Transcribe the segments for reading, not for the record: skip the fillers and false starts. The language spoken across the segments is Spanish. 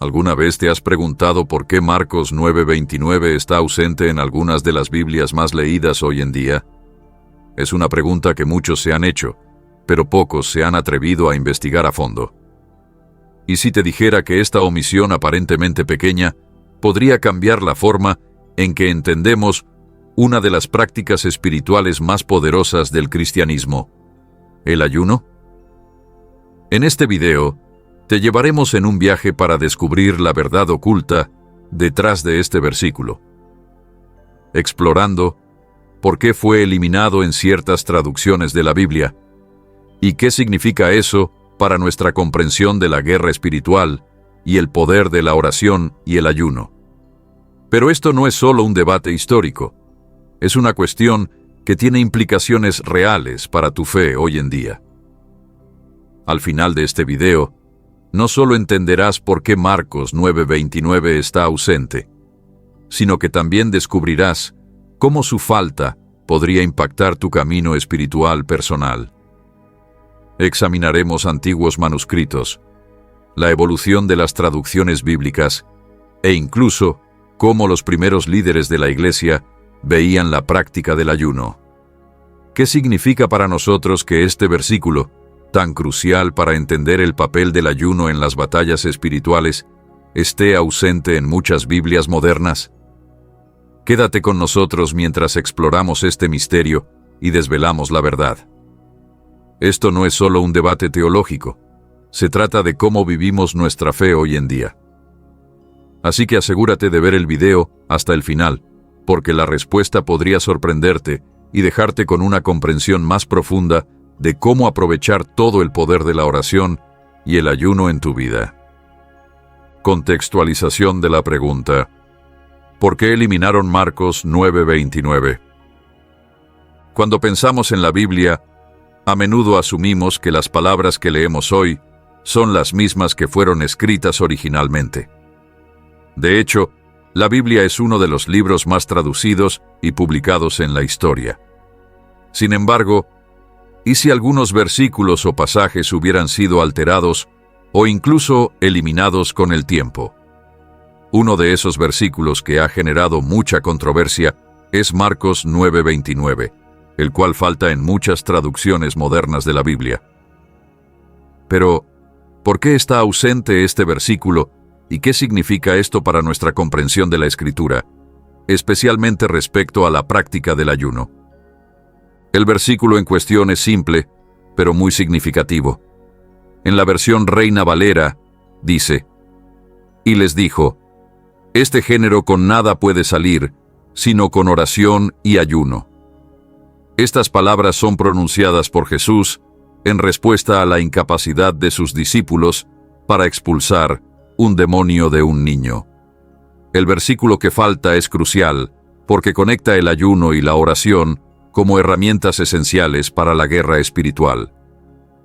¿Alguna vez te has preguntado por qué Marcos 9:29 está ausente en algunas de las Biblias más leídas hoy en día? Es una pregunta que muchos se han hecho, pero pocos se han atrevido a investigar a fondo. Y si te dijera que esta omisión aparentemente pequeña podría cambiar la forma en que entendemos una de las prácticas espirituales más poderosas del cristianismo, ¿el ayuno? En este video, te llevaremos en un viaje para descubrir la verdad oculta detrás de este versículo, explorando por qué fue eliminado en ciertas traducciones de la Biblia y qué significa eso para nuestra comprensión de la guerra espiritual y el poder de la oración y el ayuno. Pero esto no es solo un debate histórico, es una cuestión que tiene implicaciones reales para tu fe hoy en día. Al final de este video, no solo entenderás por qué Marcos 9:29 está ausente, sino que también descubrirás cómo su falta podría impactar tu camino espiritual personal. Examinaremos antiguos manuscritos, la evolución de las traducciones bíblicas e incluso cómo los primeros líderes de la Iglesia veían la práctica del ayuno. ¿Qué significa para nosotros que este versículo, tan crucial para entender el papel del ayuno en las batallas espirituales, esté ausente en muchas Biblias modernas? Quédate con nosotros mientras exploramos este misterio y desvelamos la verdad. Esto no es solo un debate teológico, se trata de cómo vivimos nuestra fe hoy en día. Así que asegúrate de ver el video hasta el final, porque la respuesta podría sorprenderte y dejarte con una comprensión más profunda de cómo aprovechar todo el poder de la oración y el ayuno en tu vida. Contextualización de la pregunta: ¿por qué eliminaron Marcos 9:29? Cuando pensamos en la Biblia, a menudo asumimos que las palabras que leemos hoy son las mismas que fueron escritas originalmente. De hecho, la Biblia es uno de los libros más traducidos y publicados en la historia. Sin embargo, ¿y si algunos versículos o pasajes hubieran sido alterados o incluso eliminados con el tiempo? Uno de esos versículos que ha generado mucha controversia es Marcos 9:29, el cual falta en muchas traducciones modernas de la Biblia. Pero, ¿por qué está ausente este versículo y qué significa esto para nuestra comprensión de la Escritura, especialmente respecto a la práctica del ayuno? El versículo en cuestión es simple, pero muy significativo. En la versión Reina Valera, dice: «Y les dijo, este género con nada puede salir, sino con oración y ayuno». Estas palabras son pronunciadas por Jesús en respuesta a la incapacidad de sus discípulos para expulsar un demonio de un niño. El versículo que falta es crucial porque conecta el ayuno y la oración como herramientas esenciales para la guerra espiritual.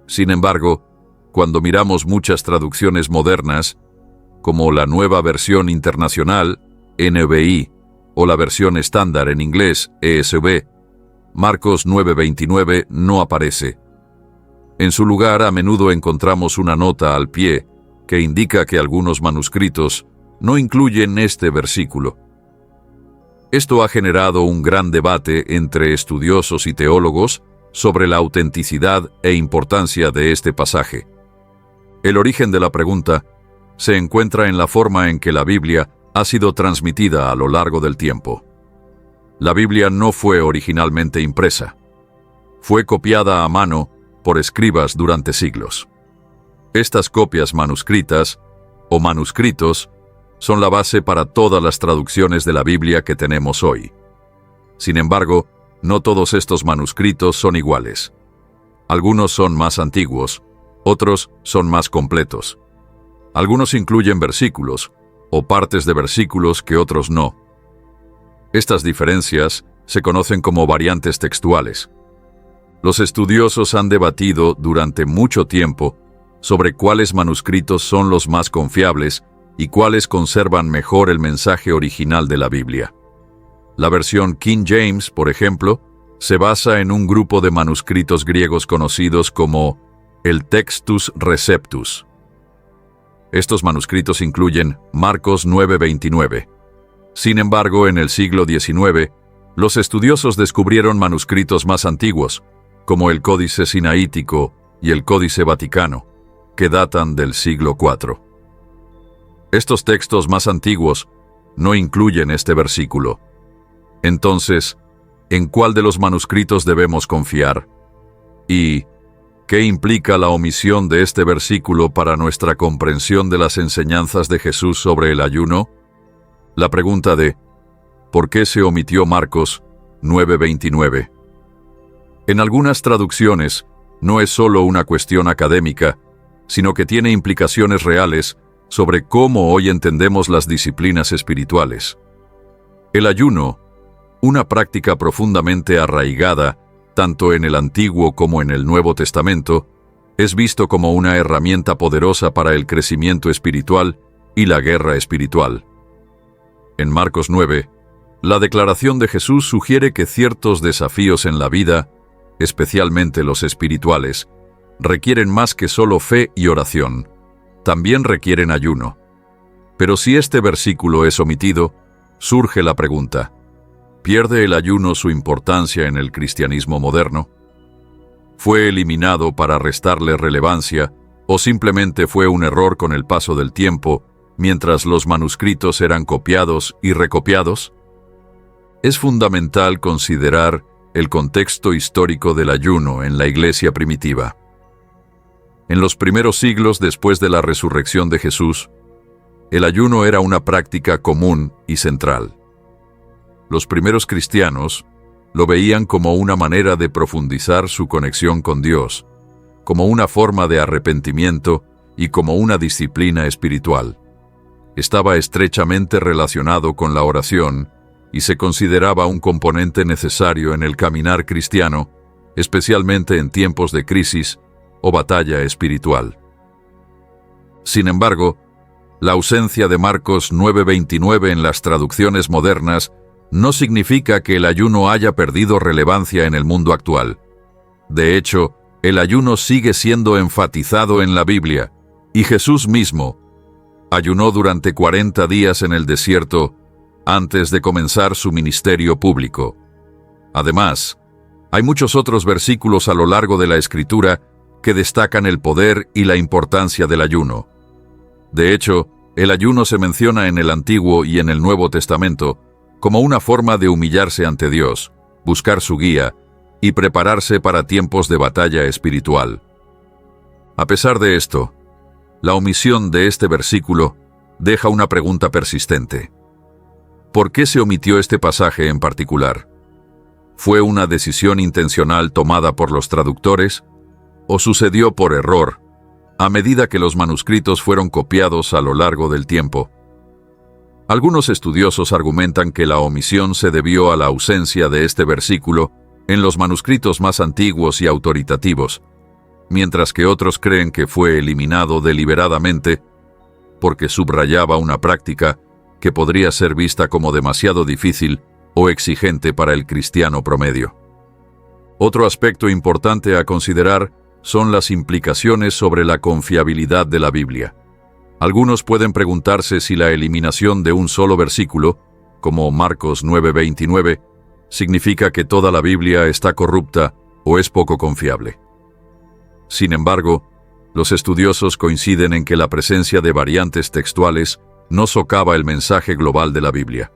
Sin embargo, cuando miramos muchas traducciones modernas, como la Nueva Versión Internacional, NBI, o la versión estándar en inglés, ESV, Marcos 9:29 no aparece. En su lugar, a menudo encontramos una nota al pie que indica que algunos manuscritos no incluyen este versículo. Esto ha generado un gran debate entre estudiosos y teólogos sobre la autenticidad e importancia de este pasaje. El origen de la pregunta se encuentra en la forma en que la Biblia ha sido transmitida a lo largo del tiempo. La Biblia no fue originalmente impresa. Fue copiada a mano por escribas durante siglos. Estas copias manuscritas, o manuscritos, son la base para todas las traducciones de la Biblia que tenemos hoy. Sin embargo, no todos estos manuscritos son iguales. Algunos son más antiguos, otros son más completos. Algunos incluyen versículos, o partes de versículos que otros no. Estas diferencias se conocen como variantes textuales. Los estudiosos han debatido durante mucho tiempo sobre cuáles manuscritos son los más confiables y cuáles conservan mejor el mensaje original de la Biblia. La versión King James, por ejemplo, se basa en un grupo de manuscritos griegos conocidos como el Textus Receptus. Estos manuscritos incluyen Marcos 9:29. Sin embargo, en el siglo XIX, los estudiosos descubrieron manuscritos más antiguos, como el Códice Sinaítico y el Códice Vaticano, que datan del siglo IV. Estos textos más antiguos no incluyen este versículo. Entonces, ¿en cuál de los manuscritos debemos confiar? ¿Y qué implica la omisión de este versículo para nuestra comprensión de las enseñanzas de Jesús sobre el ayuno? La pregunta de ¿por qué se omitió Marcos 9:29? En algunas traducciones, no es solo una cuestión académica, sino que tiene implicaciones reales sobre cómo hoy entendemos las disciplinas espirituales. El ayuno, una práctica profundamente arraigada tanto en el Antiguo como en el Nuevo Testamento, es visto como una herramienta poderosa para el crecimiento espiritual y la guerra espiritual. En Marcos 9, la declaración de Jesús sugiere que ciertos desafíos en la vida, especialmente los espirituales, requieren más que solo fe y oración. También requieren ayuno. Pero si este versículo es omitido, surge la pregunta: ¿pierde el ayuno su importancia en el cristianismo moderno? ¿Fue eliminado para restarle relevancia o simplemente fue un error con el paso del tiempo mientras los manuscritos eran copiados y recopiados? Es fundamental considerar el contexto histórico del ayuno en la Iglesia primitiva. En los primeros siglos después de la resurrección de Jesús, el ayuno era una práctica común y central. Los primeros cristianos lo veían como una manera de profundizar su conexión con Dios, como una forma de arrepentimiento y como una disciplina espiritual. Estaba estrechamente relacionado con la oración y se consideraba un componente necesario en el caminar cristiano, especialmente en tiempos de crisis o batalla espiritual. Sin embargo, la ausencia de Marcos 9:29 en las traducciones modernas no significa que el ayuno haya perdido relevancia en el mundo actual. De hecho, el ayuno sigue siendo enfatizado en la Biblia, y Jesús mismo ayunó durante 40 días en el desierto antes de comenzar su ministerio público. Además, hay muchos otros versículos a lo largo de la Escritura que destacan el poder y la importancia del ayuno. De hecho, el ayuno se menciona en el Antiguo y en el Nuevo Testamento como una forma de humillarse ante Dios, buscar su guía y prepararse para tiempos de batalla espiritual. A pesar de esto, la omisión de este versículo deja una pregunta persistente. ¿Por qué se omitió este pasaje en particular? ¿Fue una decisión intencional tomada por los traductores o sucedió por error a medida que los manuscritos fueron copiados a lo largo del tiempo? Algunos estudiosos argumentan que la omisión se debió a la ausencia de este versículo en los manuscritos más antiguos y autoritativos, mientras que otros creen que fue eliminado deliberadamente porque subrayaba una práctica que podría ser vista como demasiado difícil o exigente para el cristiano promedio. Otro aspecto importante a considerar son las implicaciones sobre la confiabilidad de la Biblia. Algunos pueden preguntarse si la eliminación de un solo versículo, como Marcos 9:29, significa que toda la Biblia está corrupta o es poco confiable. Sin embargo, los estudiosos coinciden en que la presencia de variantes textuales no socava el mensaje global de la Biblia.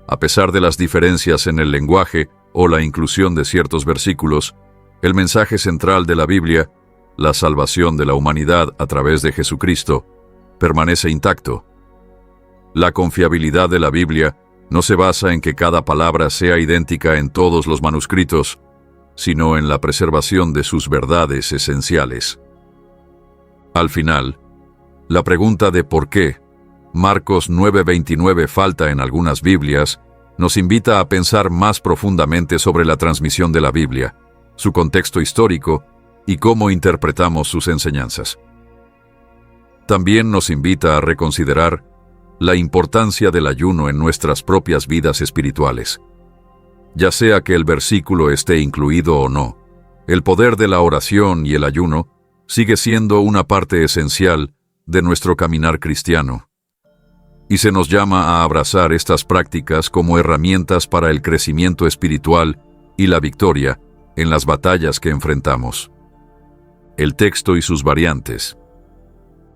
A pesar de las diferencias en el lenguaje o la inclusión de ciertos versículos, el mensaje central de la Biblia, la salvación de la humanidad a través de Jesucristo, permanece intacto. La confiabilidad de la Biblia no se basa en que cada palabra sea idéntica en todos los manuscritos, sino en la preservación de sus verdades esenciales. Al final, la pregunta de por qué Marcos 9:29 falta en algunas Biblias nos invita a pensar más profundamente sobre la transmisión de la Biblia, su contexto histórico y cómo interpretamos sus enseñanzas. También nos invita a reconsiderar la importancia del ayuno en nuestras propias vidas espirituales. Ya sea que el versículo esté incluido o no, el poder de la oración y el ayuno sigue siendo una parte esencial de nuestro caminar cristiano. Y se nos llama a abrazar estas prácticas como herramientas para el crecimiento espiritual y la victoria en las batallas que enfrentamos. El texto y sus variantes.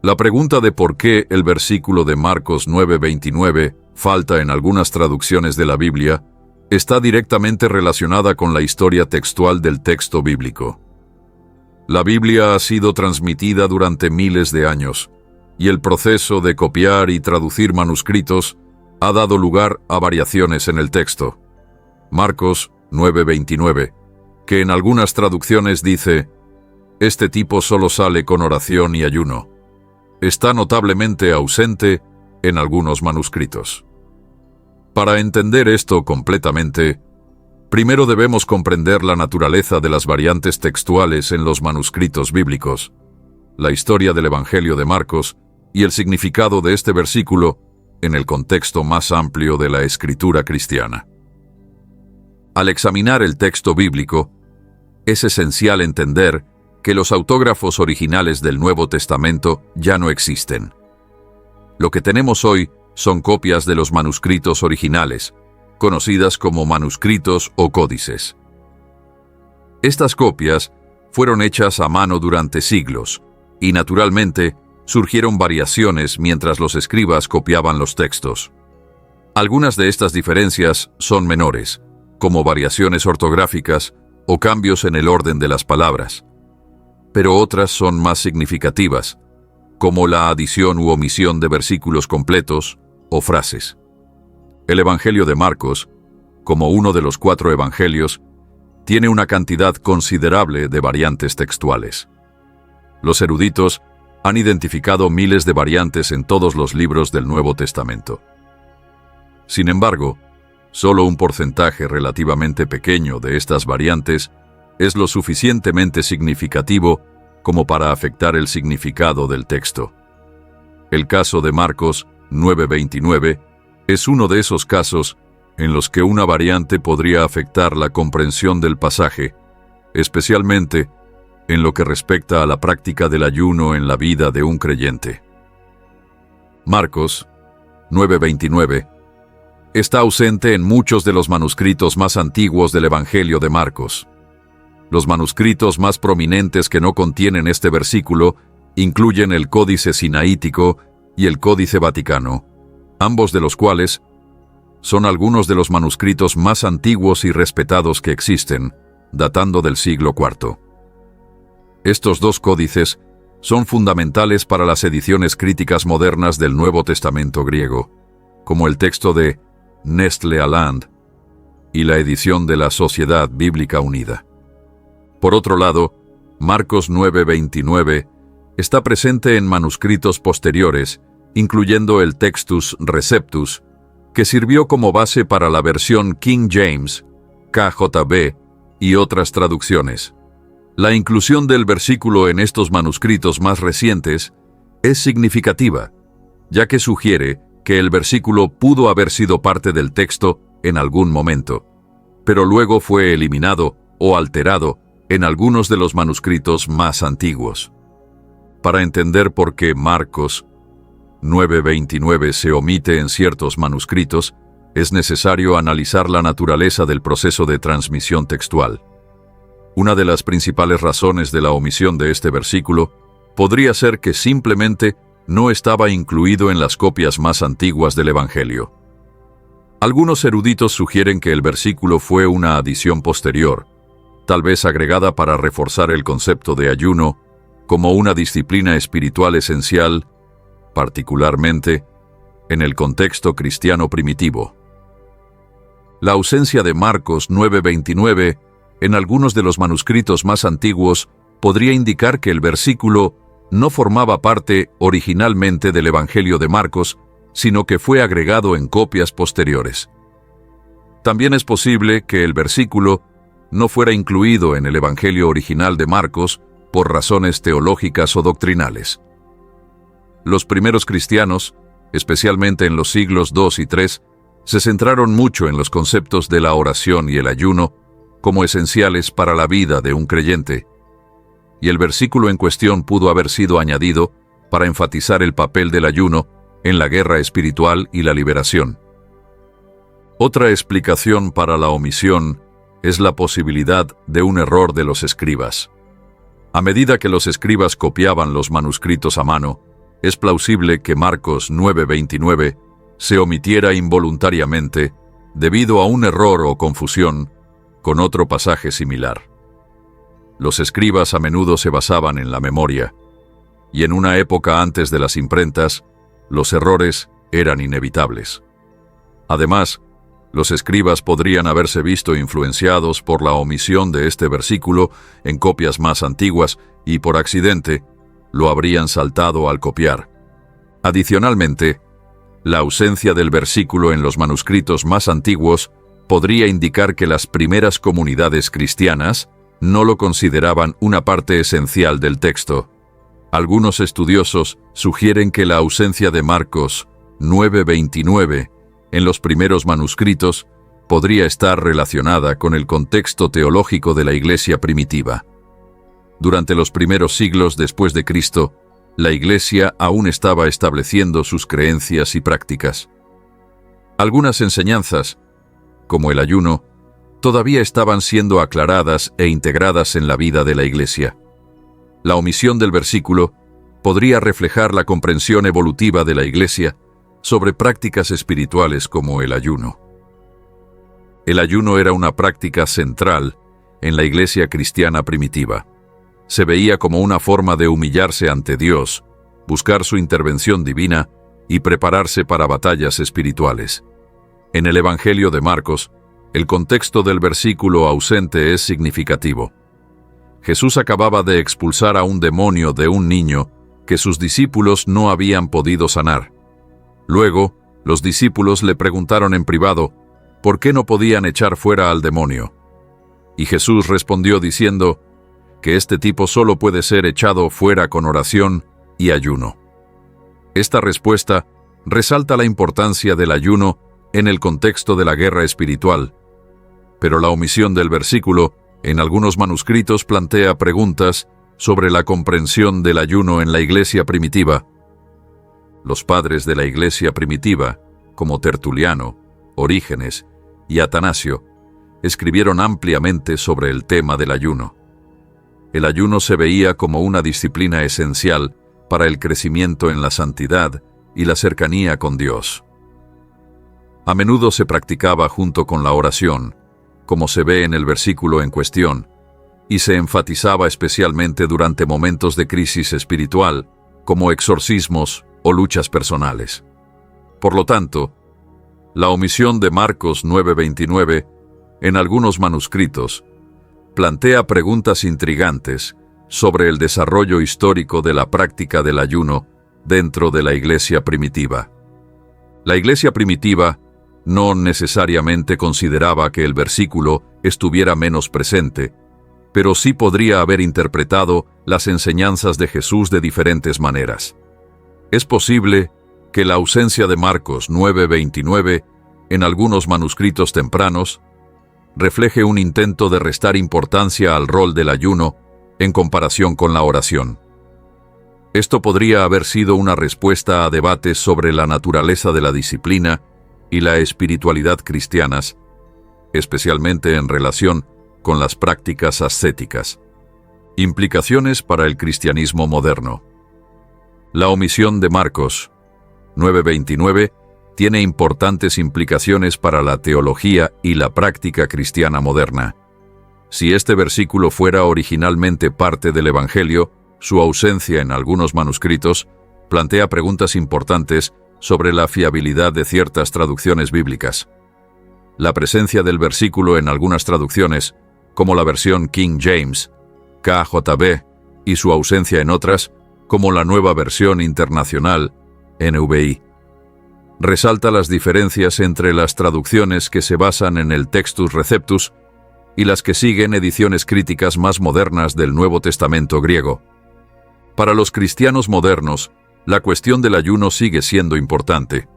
La pregunta de por qué el versículo de Marcos 9:29 falta en algunas traducciones de la Biblia está directamente relacionada con la historia textual del texto bíblico. La Biblia ha sido transmitida durante miles de años, y el proceso de copiar y traducir manuscritos ha dado lugar a variaciones en el texto. Marcos 9:29, que en algunas traducciones dice: «Este tipo solo sale con oración y ayuno», está notablemente ausente en algunos manuscritos. Para entender esto completamente, primero debemos comprender la naturaleza de las variantes textuales en los manuscritos bíblicos, la historia del Evangelio de Marcos y el significado de este versículo en el contexto más amplio de la escritura cristiana. Al examinar el texto bíblico, es esencial entender que los autógrafos originales del Nuevo Testamento ya no existen. Lo que tenemos hoy son copias de los manuscritos originales, conocidas como manuscritos o códices. Estas copias fueron hechas a mano durante siglos, y naturalmente surgieron variaciones mientras los escribas copiaban los textos. Algunas de estas diferencias son menores, como variaciones ortográficas o cambios en el orden de las palabras, pero otras son más significativas, como la adición u omisión de versículos completos o frases. El Evangelio de Marcos, como uno de los 4 evangelios, tiene una cantidad considerable de variantes textuales. Los eruditos han identificado miles de variantes en todos los libros del Nuevo Testamento. Sin embargo, solo un porcentaje relativamente pequeño de estas variantes es lo suficientemente significativo como para afectar el significado del texto. El caso de Marcos 9:29 es uno de esos casos en los que una variante podría afectar la comprensión del pasaje, especialmente en lo que respecta a la práctica del ayuno en la vida de un creyente. Marcos 9:29 está ausente en muchos de los manuscritos más antiguos del Evangelio de Marcos. Los manuscritos más prominentes que no contienen este versículo incluyen el Códice Sinaítico y el Códice Vaticano, ambos de los cuales son algunos de los manuscritos más antiguos y respetados que existen, datando del siglo IV. Estos 2 códices son fundamentales para las ediciones críticas modernas del Nuevo Testamento griego, como el texto de Nestle Aland y la edición de la Sociedad Bíblica Unida. Por otro lado, Marcos 9:29 está presente en manuscritos posteriores, incluyendo el Textus Receptus, que sirvió como base para la versión King James, KJV y otras traducciones. La inclusión del versículo en estos manuscritos más recientes es significativa, ya que sugiere que el versículo pudo haber sido parte del texto en algún momento, pero luego fue eliminado o alterado en algunos de los manuscritos más antiguos. Para entender por qué Marcos 9:29 se omite en ciertos manuscritos, es necesario analizar la naturaleza del proceso de transmisión textual. Una de las principales razones de la omisión de este versículo podría ser que simplemente no estaba incluido en las copias más antiguas del Evangelio. Algunos eruditos sugieren que el versículo fue una adición posterior, tal vez agregada para reforzar el concepto de ayuno como una disciplina espiritual esencial, particularmente en el contexto cristiano primitivo. La ausencia de Marcos 9:29 en algunos de los manuscritos más antiguos podría indicar que el versículo no formaba parte originalmente del Evangelio de Marcos, sino que fue agregado en copias posteriores. También es posible que el versículo no fuera incluido en el Evangelio original de Marcos por razones teológicas o doctrinales. Los primeros cristianos, especialmente en los siglos II y III, se centraron mucho en los conceptos de la oración y el ayuno como esenciales para la vida de un creyente, y el versículo en cuestión pudo haber sido añadido para enfatizar el papel del ayuno en la guerra espiritual y la liberación. Otra explicación para la omisión es la posibilidad de un error de los escribas. A medida que los escribas copiaban los manuscritos a mano, es plausible que Marcos 9:29 se omitiera involuntariamente debido a un error o confusión con otro pasaje similar. Los escribas a menudo se basaban en la memoria, y en una época antes de las imprentas, los errores eran inevitables. Además, los escribas podrían haberse visto influenciados por la omisión de este versículo en copias más antiguas y, por accidente, lo habrían saltado al copiar. Adicionalmente, la ausencia del versículo en los manuscritos más antiguos podría indicar que las primeras comunidades cristianas no lo consideraban una parte esencial del texto. Algunos estudiosos sugieren que la ausencia de Marcos 9:29 en los primeros manuscritos podría estar relacionada con el contexto teológico de la Iglesia primitiva. Durante los primeros siglos después de Cristo, la Iglesia aún estaba estableciendo sus creencias y prácticas. Algunas enseñanzas, como el ayuno, todavía estaban siendo aclaradas e integradas en la vida de la Iglesia. La omisión del versículo podría reflejar la comprensión evolutiva de la Iglesia sobre prácticas espirituales como el ayuno. El ayuno era una práctica central en la Iglesia cristiana primitiva. Se veía como una forma de humillarse ante Dios, buscar su intervención divina y prepararse para batallas espirituales. En el Evangelio de Marcos, el contexto del versículo ausente es significativo. Jesús acababa de expulsar a un demonio de un niño que sus discípulos no habían podido sanar. Luego, los discípulos le preguntaron en privado por qué no podían echar fuera al demonio. Y Jesús respondió diciendo que este tipo solo puede ser echado fuera con oración y ayuno. Esta respuesta resalta la importancia del ayuno en el contexto de la guerra espiritual, pero la omisión del versículo en algunos manuscritos plantea preguntas sobre la comprensión del ayuno en la Iglesia primitiva. Los padres de la Iglesia primitiva, como Tertuliano, Orígenes y Atanasio, escribieron ampliamente sobre el tema del ayuno. El ayuno se veía como una disciplina esencial para el crecimiento en la santidad y la cercanía con Dios. A menudo se practicaba junto con la oración, como se ve en el versículo en cuestión, y se enfatizaba especialmente durante momentos de crisis espiritual, como exorcismos o luchas personales. Por lo tanto, la omisión de Marcos 9:29 en algunos manuscritos plantea preguntas intrigantes sobre el desarrollo histórico de la práctica del ayuno dentro de la Iglesia primitiva. La Iglesia primitiva no necesariamente consideraba que el versículo estuviera menos presente, pero sí podría haber interpretado las enseñanzas de Jesús de diferentes maneras. Es posible que la ausencia de Marcos 9:29 en algunos manuscritos tempranos refleje un intento de restar importancia al rol del ayuno en comparación con la oración. Esto podría haber sido una respuesta a debates sobre la naturaleza de la disciplina y la espiritualidad cristianas, especialmente en relación con las prácticas ascéticas. Implicaciones para el cristianismo moderno. La omisión de Marcos 9:29 tiene importantes implicaciones para la teología y la práctica cristiana moderna. Si este versículo fuera originalmente parte del Evangelio, su ausencia en algunos manuscritos plantea preguntas importantes sobre la fiabilidad de ciertas traducciones bíblicas. La presencia del versículo en algunas traducciones, como la versión King James, KJV, y su ausencia en otras, como la Nueva Versión Internacional, NVI. Resalta las diferencias entre las traducciones que se basan en el Textus Receptus y las que siguen ediciones críticas más modernas del Nuevo Testamento griego. Para los cristianos modernos, la cuestión del ayuno sigue siendo importante.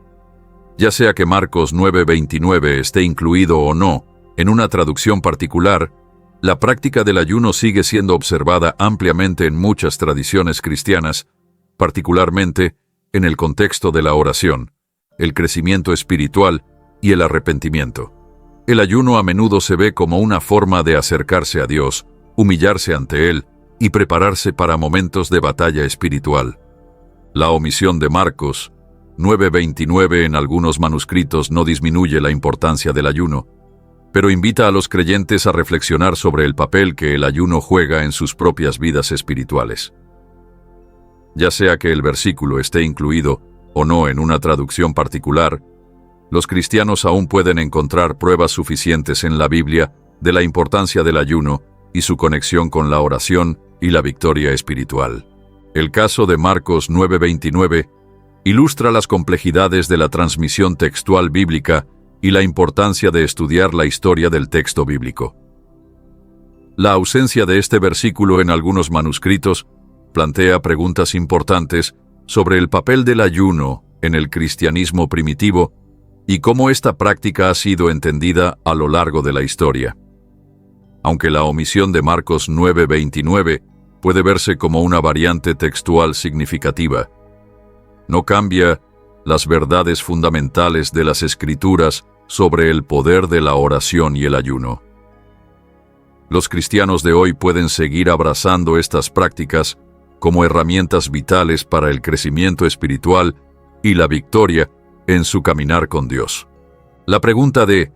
Ya sea que Marcos 9:29 esté incluido o no en una traducción particular, la práctica del ayuno sigue siendo observada ampliamente en muchas tradiciones cristianas, particularmente en el contexto de la oración, el crecimiento espiritual y el arrepentimiento. El ayuno a menudo se ve como una forma de acercarse a Dios, humillarse ante Él y prepararse para momentos de batalla espiritual. La omisión de Marcos 9:29 en algunos manuscritos no disminuye la importancia del ayuno, pero invita a los creyentes a reflexionar sobre el papel que el ayuno juega en sus propias vidas espirituales. Ya sea que el versículo esté incluido o no en una traducción particular, los cristianos aún pueden encontrar pruebas suficientes en la Biblia de la importancia del ayuno y su conexión con la oración y la victoria espiritual. El caso de Marcos 9:29 ilustra las complejidades de la transmisión textual bíblica y la importancia de estudiar la historia del texto bíblico. La ausencia de este versículo en algunos manuscritos plantea preguntas importantes sobre el papel del ayuno en el cristianismo primitivo y cómo esta práctica ha sido entendida a lo largo de la historia. Aunque la omisión de Marcos 9:29 puede verse como una variante textual significativa, no cambia las verdades fundamentales de las Escrituras sobre el poder de la oración y el ayuno. Los cristianos de hoy pueden seguir abrazando estas prácticas como herramientas vitales para el crecimiento espiritual y la victoria en su caminar con Dios. La pregunta de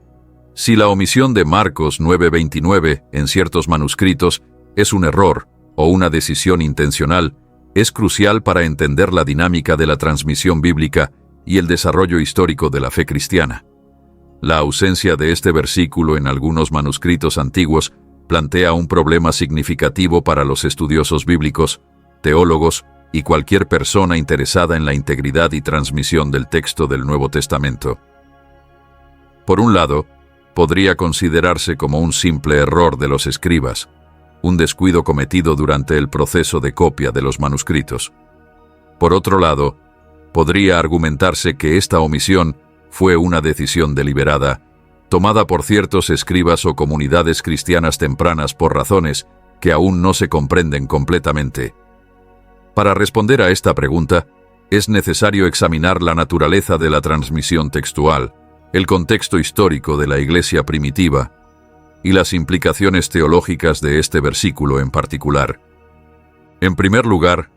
si la omisión de Marcos 9:29 en ciertos manuscritos es un error o una decisión intencional es crucial para entender la dinámica de la transmisión bíblica y el desarrollo histórico de la fe cristiana. La ausencia de este versículo en algunos manuscritos antiguos plantea un problema significativo para los estudiosos bíblicos, teólogos y cualquier persona interesada en la integridad y transmisión del texto del Nuevo Testamento. Por un lado, podría considerarse como un simple error de los escribas, un descuido cometido durante el proceso de copia de los manuscritos. Por otro lado, podría argumentarse que esta omisión fue una decisión deliberada, tomada por ciertos escribas o comunidades cristianas tempranas por razones que aún no se comprenden completamente. Para responder a esta pregunta, es necesario examinar la naturaleza de la transmisión textual, el contexto histórico de la Iglesia primitiva y las implicaciones teológicas de este versículo en particular. En primer lugar,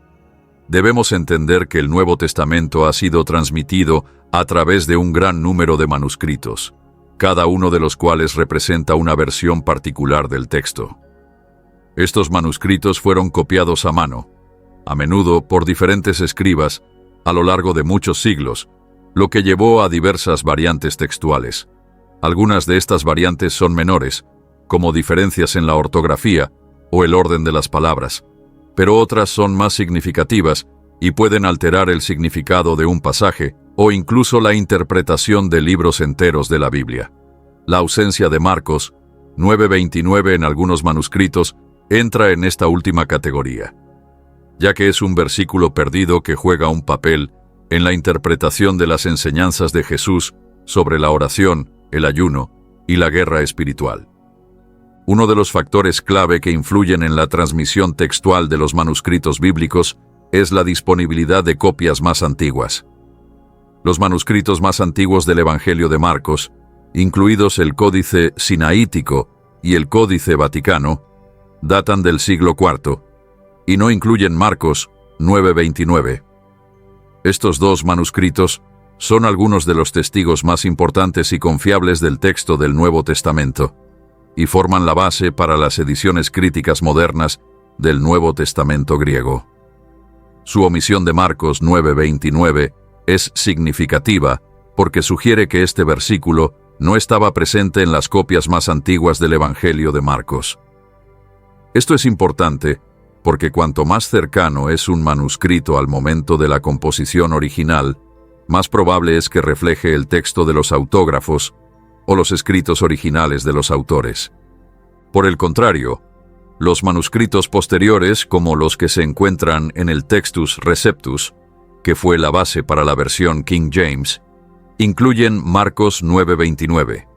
debemos entender que el Nuevo Testamento ha sido transmitido a través de un gran número de manuscritos, cada uno de los cuales representa una versión particular del texto. Estos manuscritos fueron copiados a mano, a menudo por diferentes escribas, a lo largo de muchos siglos, lo que llevó a diversas variantes textuales. Algunas de estas variantes son menores, como diferencias en la ortografía o el orden de las palabras, pero otras son más significativas y pueden alterar el significado de un pasaje o incluso la interpretación de libros enteros de la Biblia. La ausencia de Marcos 9:29 en algunos manuscritos entra en esta última categoría, ya que es un versículo perdido que juega un papel en la interpretación de las enseñanzas de Jesús sobre la oración, el ayuno y la guerra espiritual. Uno de los factores clave que influyen en la transmisión textual de los manuscritos bíblicos es la disponibilidad de copias más antiguas. Los manuscritos más antiguos del Evangelio de Marcos, incluidos el Códice Sinaítico y el Códice Vaticano, datan del siglo IV y no incluyen Marcos 9:29. Estos dos manuscritos son algunos de los testigos más importantes y confiables del texto del Nuevo Testamento y forman la base para las ediciones críticas modernas del Nuevo Testamento griego. Su omisión de Marcos 9:29 es significativa porque sugiere que este versículo no estaba presente en las copias más antiguas del Evangelio de Marcos. Esto es importante porque cuanto más cercano es un manuscrito al momento de la composición original, más probable es que refleje el texto de los autógrafos o los escritos originales de los autores. Por el contrario, los manuscritos posteriores, como los que se encuentran en el Textus Receptus, que fue la base para la versión King James, incluyen Marcos 9:29.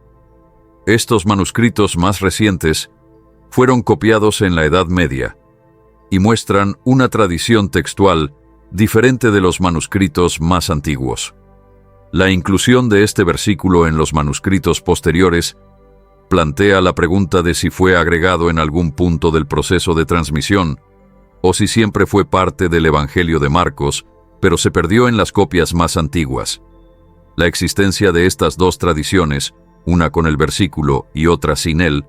Estos manuscritos más recientes fueron copiados en la Edad Media y muestran una tradición textual diferente de los manuscritos más antiguos. La inclusión de este versículo en los manuscritos posteriores plantea la pregunta de si fue agregado en algún punto del proceso de transmisión, o si siempre fue parte del Evangelio de Marcos, pero se perdió en las copias más antiguas. La existencia de estas dos tradiciones, una con el versículo y otra sin él,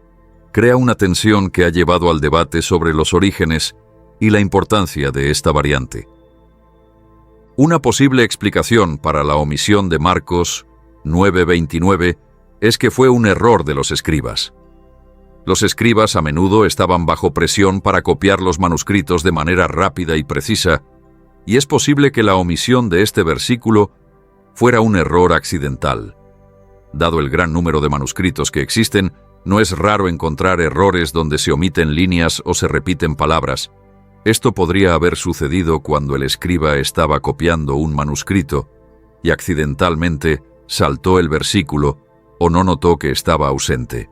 crea una tensión que ha llevado al debate sobre los orígenes y la importancia de esta variante. Una posible explicación para la omisión de Marcos 9:29 es que fue un error de los escribas. Los escribas a menudo estaban bajo presión para copiar los manuscritos de manera rápida y precisa, y es posible que la omisión de este versículo fuera un error accidental. Dado el gran número de manuscritos que existen, no es raro encontrar errores donde se omiten líneas o se repiten palabras. Esto podría haber sucedido cuando el escriba estaba copiando un manuscrito y accidentalmente saltó el versículo o no notó que estaba ausente.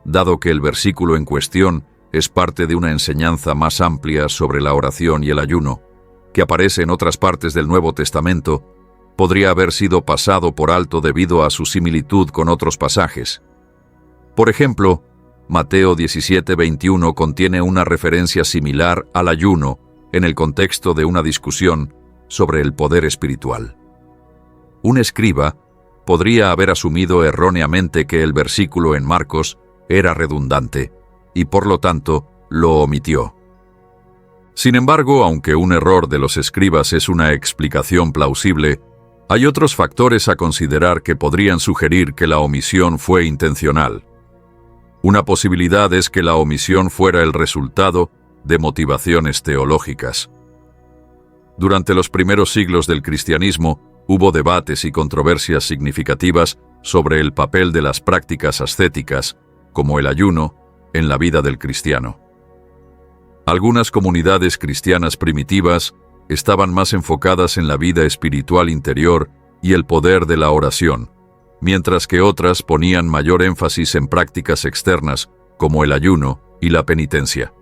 Dado que el versículo en cuestión es parte de una enseñanza más amplia sobre la oración y el ayuno, que aparece en otras partes del Nuevo Testamento, podría haber sido pasado por alto debido a su similitud con otros pasajes. Por ejemplo, Mateo 17:21 contiene una referencia similar al ayuno en el contexto de una discusión sobre el poder espiritual. Un escriba podría haber asumido erróneamente que el versículo en Marcos era redundante y por lo tanto lo omitió. Sin embargo, aunque un error de los escribas es una explicación plausible, hay otros factores a considerar que podrían sugerir que la omisión fue intencional. Una posibilidad es que la omisión fuera el resultado de motivaciones teológicas. Durante los primeros siglos del cristianismo, hubo debates y controversias significativas sobre el papel de las prácticas ascéticas, como el ayuno, en la vida del cristiano. Algunas comunidades cristianas primitivas estaban más enfocadas en la vida espiritual interior y el poder de la oración, mientras que otras ponían mayor énfasis en prácticas externas, como el ayuno y la penitencia.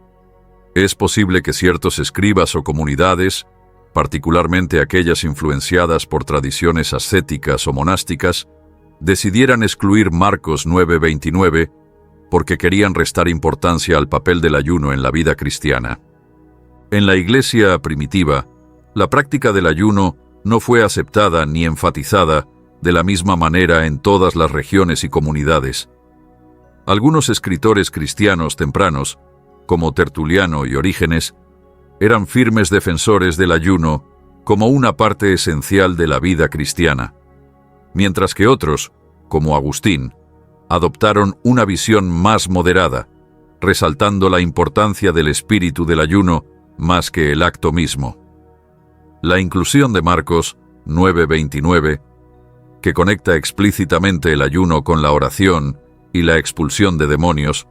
Es posible que ciertos escribas o comunidades, particularmente aquellas influenciadas por tradiciones ascéticas o monásticas, decidieran excluir Marcos 9:29 porque querían restar importancia al papel del ayuno en la vida cristiana. En la iglesia primitiva, la práctica del ayuno no fue aceptada ni enfatizada de la misma manera en todas las regiones y comunidades. Algunos escritores cristianos tempranos, como Tertuliano y Orígenes, eran firmes defensores del ayuno como una parte esencial de la vida cristiana, mientras que otros, como Agustín, adoptaron una visión más moderada, resaltando la importancia del espíritu del ayuno más que el acto mismo. La inclusión de Marcos 9:29, que conecta explícitamente el ayuno con la oración y la expulsión de demonios,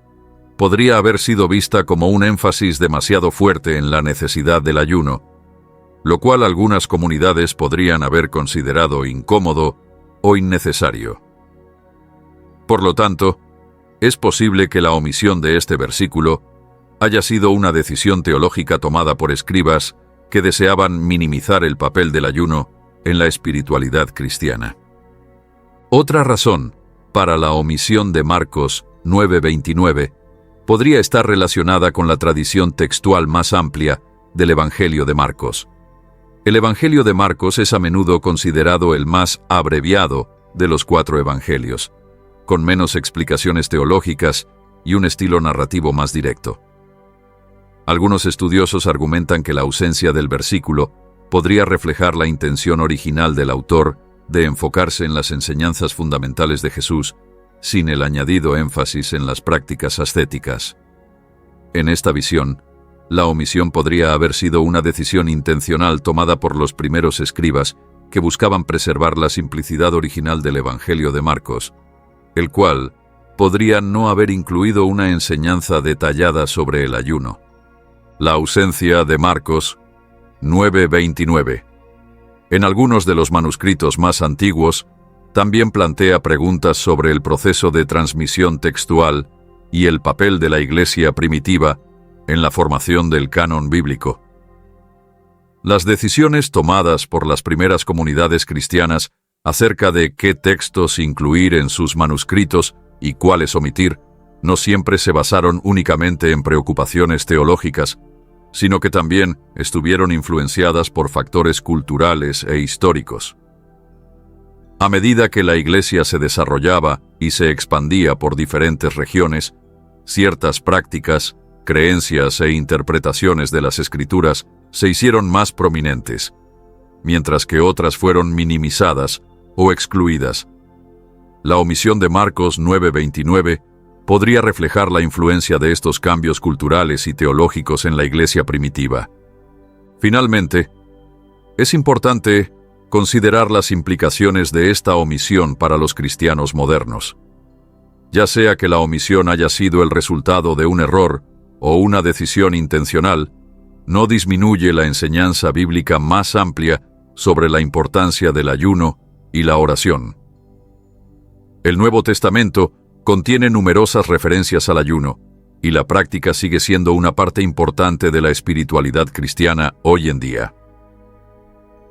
podría haber sido vista como un énfasis demasiado fuerte en la necesidad del ayuno, lo cual algunas comunidades podrían haber considerado incómodo o innecesario. Por lo tanto, es posible que la omisión de este versículo haya sido una decisión teológica tomada por escribas que deseaban minimizar el papel del ayuno en la espiritualidad cristiana. Otra razón para la omisión de Marcos 9:29 podría estar relacionada con la tradición textual más amplia del Evangelio de Marcos. El Evangelio de Marcos es a menudo considerado el más abreviado de los 4 evangelios, con menos explicaciones teológicas y un estilo narrativo más directo. Algunos estudiosos argumentan que la ausencia del versículo podría reflejar la intención original del autor de enfocarse en las enseñanzas fundamentales de Jesús, sin el añadido énfasis en las prácticas ascéticas. En esta visión, la omisión podría haber sido una decisión intencional tomada por los primeros escribas que buscaban preservar la simplicidad original del Evangelio de Marcos, el cual podría no haber incluido una enseñanza detallada sobre el ayuno. La ausencia de Marcos 9:29. En algunos de los manuscritos más antiguos, también plantea preguntas sobre el proceso de transmisión textual y el papel de la Iglesia primitiva en la formación del canon bíblico. Las decisiones tomadas por las primeras comunidades cristianas acerca de qué textos incluir en sus manuscritos y cuáles omitir no siempre se basaron únicamente en preocupaciones teológicas, sino que también estuvieron influenciadas por factores culturales e históricos. A medida que la Iglesia se desarrollaba y se expandía por diferentes regiones, ciertas prácticas, creencias e interpretaciones de las Escrituras se hicieron más prominentes, mientras que otras fueron minimizadas o excluidas. La omisión de Marcos 9:29 podría reflejar la influencia de estos cambios culturales y teológicos en la Iglesia primitiva. Finalmente, es importante considerar las implicaciones de esta omisión para los cristianos modernos. Ya sea que la omisión haya sido el resultado de un error o una decisión intencional, no disminuye la enseñanza bíblica más amplia sobre la importancia del ayuno y la oración. El Nuevo Testamento contiene numerosas referencias al ayuno, y la práctica sigue siendo una parte importante de la espiritualidad cristiana hoy en día.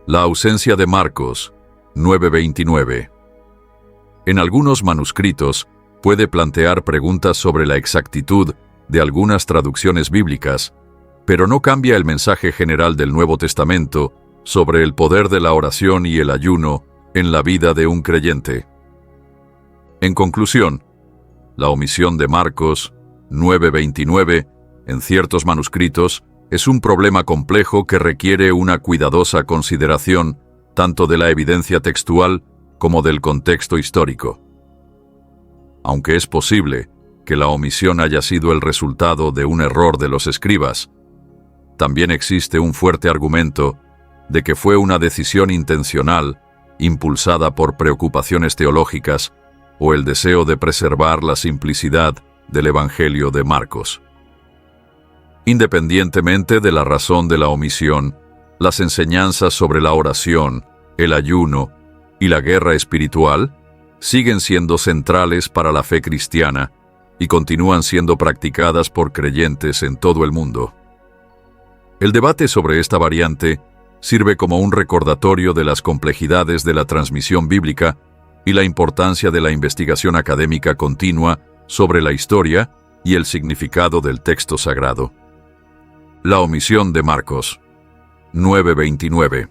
La ausencia de Marcos 9:29. En algunos manuscritos puede plantear preguntas sobre la exactitud de algunas traducciones bíblicas, pero no cambia el mensaje general del Nuevo Testamento sobre el poder de la oración y el ayuno en la vida de un creyente. En conclusión, la omisión de Marcos 9:29 en ciertos manuscritos es un problema complejo que requiere una cuidadosa consideración tanto de la evidencia textual como del contexto histórico. Aunque es posible que la omisión haya sido el resultado de un error de los escribas, también existe un fuerte argumento de que fue una decisión intencional, impulsada por preocupaciones teológicas o el deseo de preservar la simplicidad del Evangelio de Marcos. Independientemente de la razón de la omisión, las enseñanzas sobre la oración, el ayuno y la guerra espiritual siguen siendo centrales para la fe cristiana y continúan siendo practicadas por creyentes en todo el mundo. El debate sobre esta variante sirve como un recordatorio de las complejidades de la transmisión bíblica y la importancia de la investigación académica continua sobre la historia y el significado del texto sagrado. La omisión de Marcos 9:29.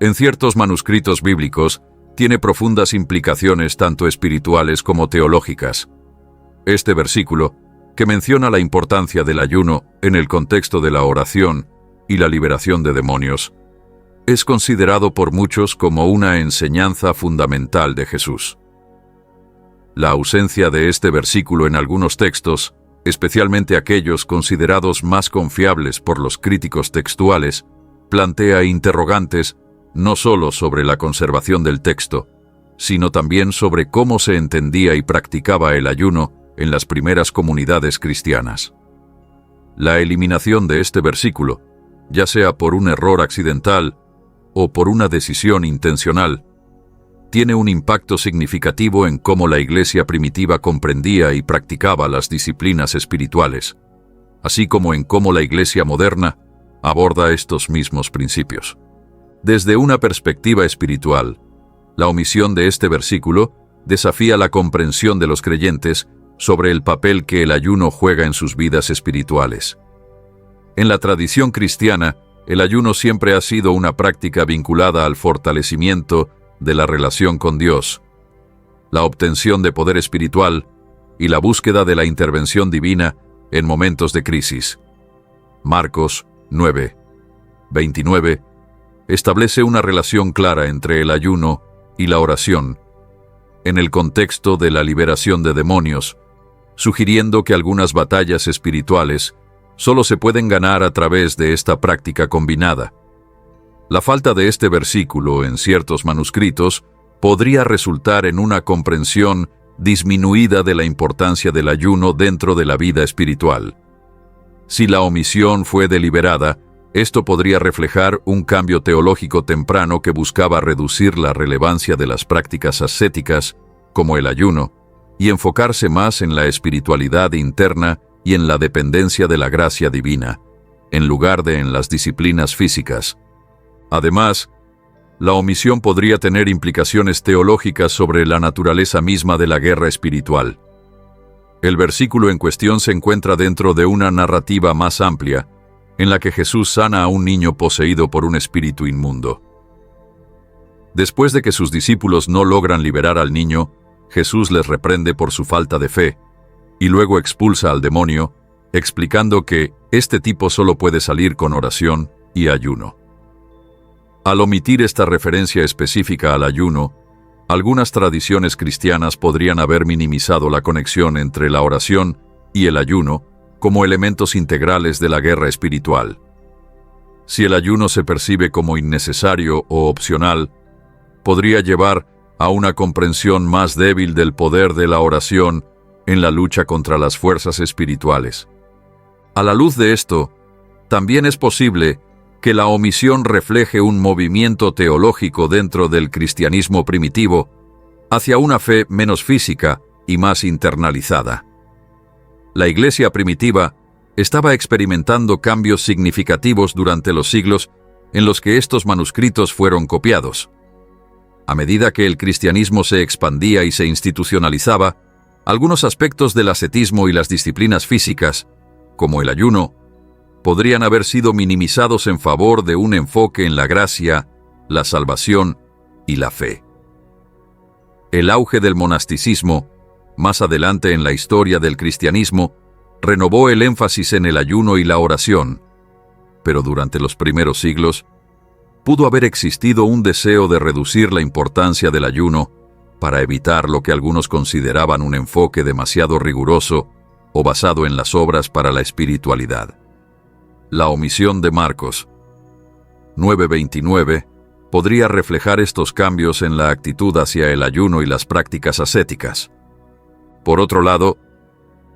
En ciertos manuscritos bíblicos tiene profundas implicaciones tanto espirituales como teológicas. Este versículo, que menciona la importancia del ayuno en el contexto de la oración y la liberación de demonios, es considerado por muchos como una enseñanza fundamental de Jesús. La ausencia de este versículo en algunos textos, especialmente aquellos considerados más confiables por los críticos textuales, plantea interrogantes no solo sobre la conservación del texto, sino también sobre cómo se entendía y practicaba el ayuno en las primeras comunidades cristianas. La eliminación de este versículo, ya sea por un error accidental o por una decisión intencional, tiene un impacto significativo en cómo la Iglesia primitiva comprendía y practicaba las disciplinas espirituales, así como en cómo la Iglesia moderna aborda estos mismos principios. Desde una perspectiva espiritual, la omisión de este versículo desafía la comprensión de los creyentes sobre el papel que el ayuno juega en sus vidas espirituales. En la tradición cristiana, el ayuno siempre ha sido una práctica vinculada al fortalecimiento de la relación con Dios, la obtención de poder espiritual y la búsqueda de la intervención divina en momentos de crisis. Marcos 9:29 establece una relación clara entre el ayuno y la oración, en el contexto de la liberación de demonios, sugiriendo que algunas batallas espirituales solo se pueden ganar a través de esta práctica combinada. La falta de este versículo en ciertos manuscritos podría resultar en una comprensión disminuida de la importancia del ayuno dentro de la vida espiritual. Si la omisión fue deliberada, esto podría reflejar un cambio teológico temprano que buscaba reducir la relevancia de las prácticas ascéticas, como el ayuno, y enfocarse más en la espiritualidad interna y en la dependencia de la gracia divina, en lugar de en las disciplinas físicas. Además, la omisión podría tener implicaciones teológicas sobre la naturaleza misma de la guerra espiritual. El versículo en cuestión se encuentra dentro de una narrativa más amplia, en la que Jesús sana a un niño poseído por un espíritu inmundo. Después de que sus discípulos no logran liberar al niño, Jesús les reprende por su falta de fe, y luego expulsa al demonio, explicando que este tipo solo puede salir con oración y ayuno. Al omitir esta referencia específica al ayuno, algunas tradiciones cristianas podrían haber minimizado la conexión entre la oración y el ayuno como elementos integrales de la guerra espiritual. Si el ayuno se percibe como innecesario o opcional, podría llevar a una comprensión más débil del poder de la oración en la lucha contra las fuerzas espirituales. A la luz de esto, también es posible que la omisión refleje un movimiento teológico dentro del cristianismo primitivo hacia una fe menos física y más internalizada. La Iglesia primitiva estaba experimentando cambios significativos durante los siglos en los que estos manuscritos fueron copiados. A medida que el cristianismo se expandía y se institucionalizaba, algunos aspectos del ascetismo y las disciplinas físicas, como el ayuno, podrían haber sido minimizados en favor de un enfoque en la gracia, la salvación y la fe. El auge del monasticismo, más adelante en la historia del cristianismo, renovó el énfasis en el ayuno y la oración, pero durante los primeros siglos, pudo haber existido un deseo de reducir la importancia del ayuno para evitar lo que algunos consideraban un enfoque demasiado riguroso o basado en las obras para la espiritualidad. La omisión de Marcos 9:29 podría reflejar estos cambios en la actitud hacia el ayuno y las prácticas ascéticas. Por otro lado,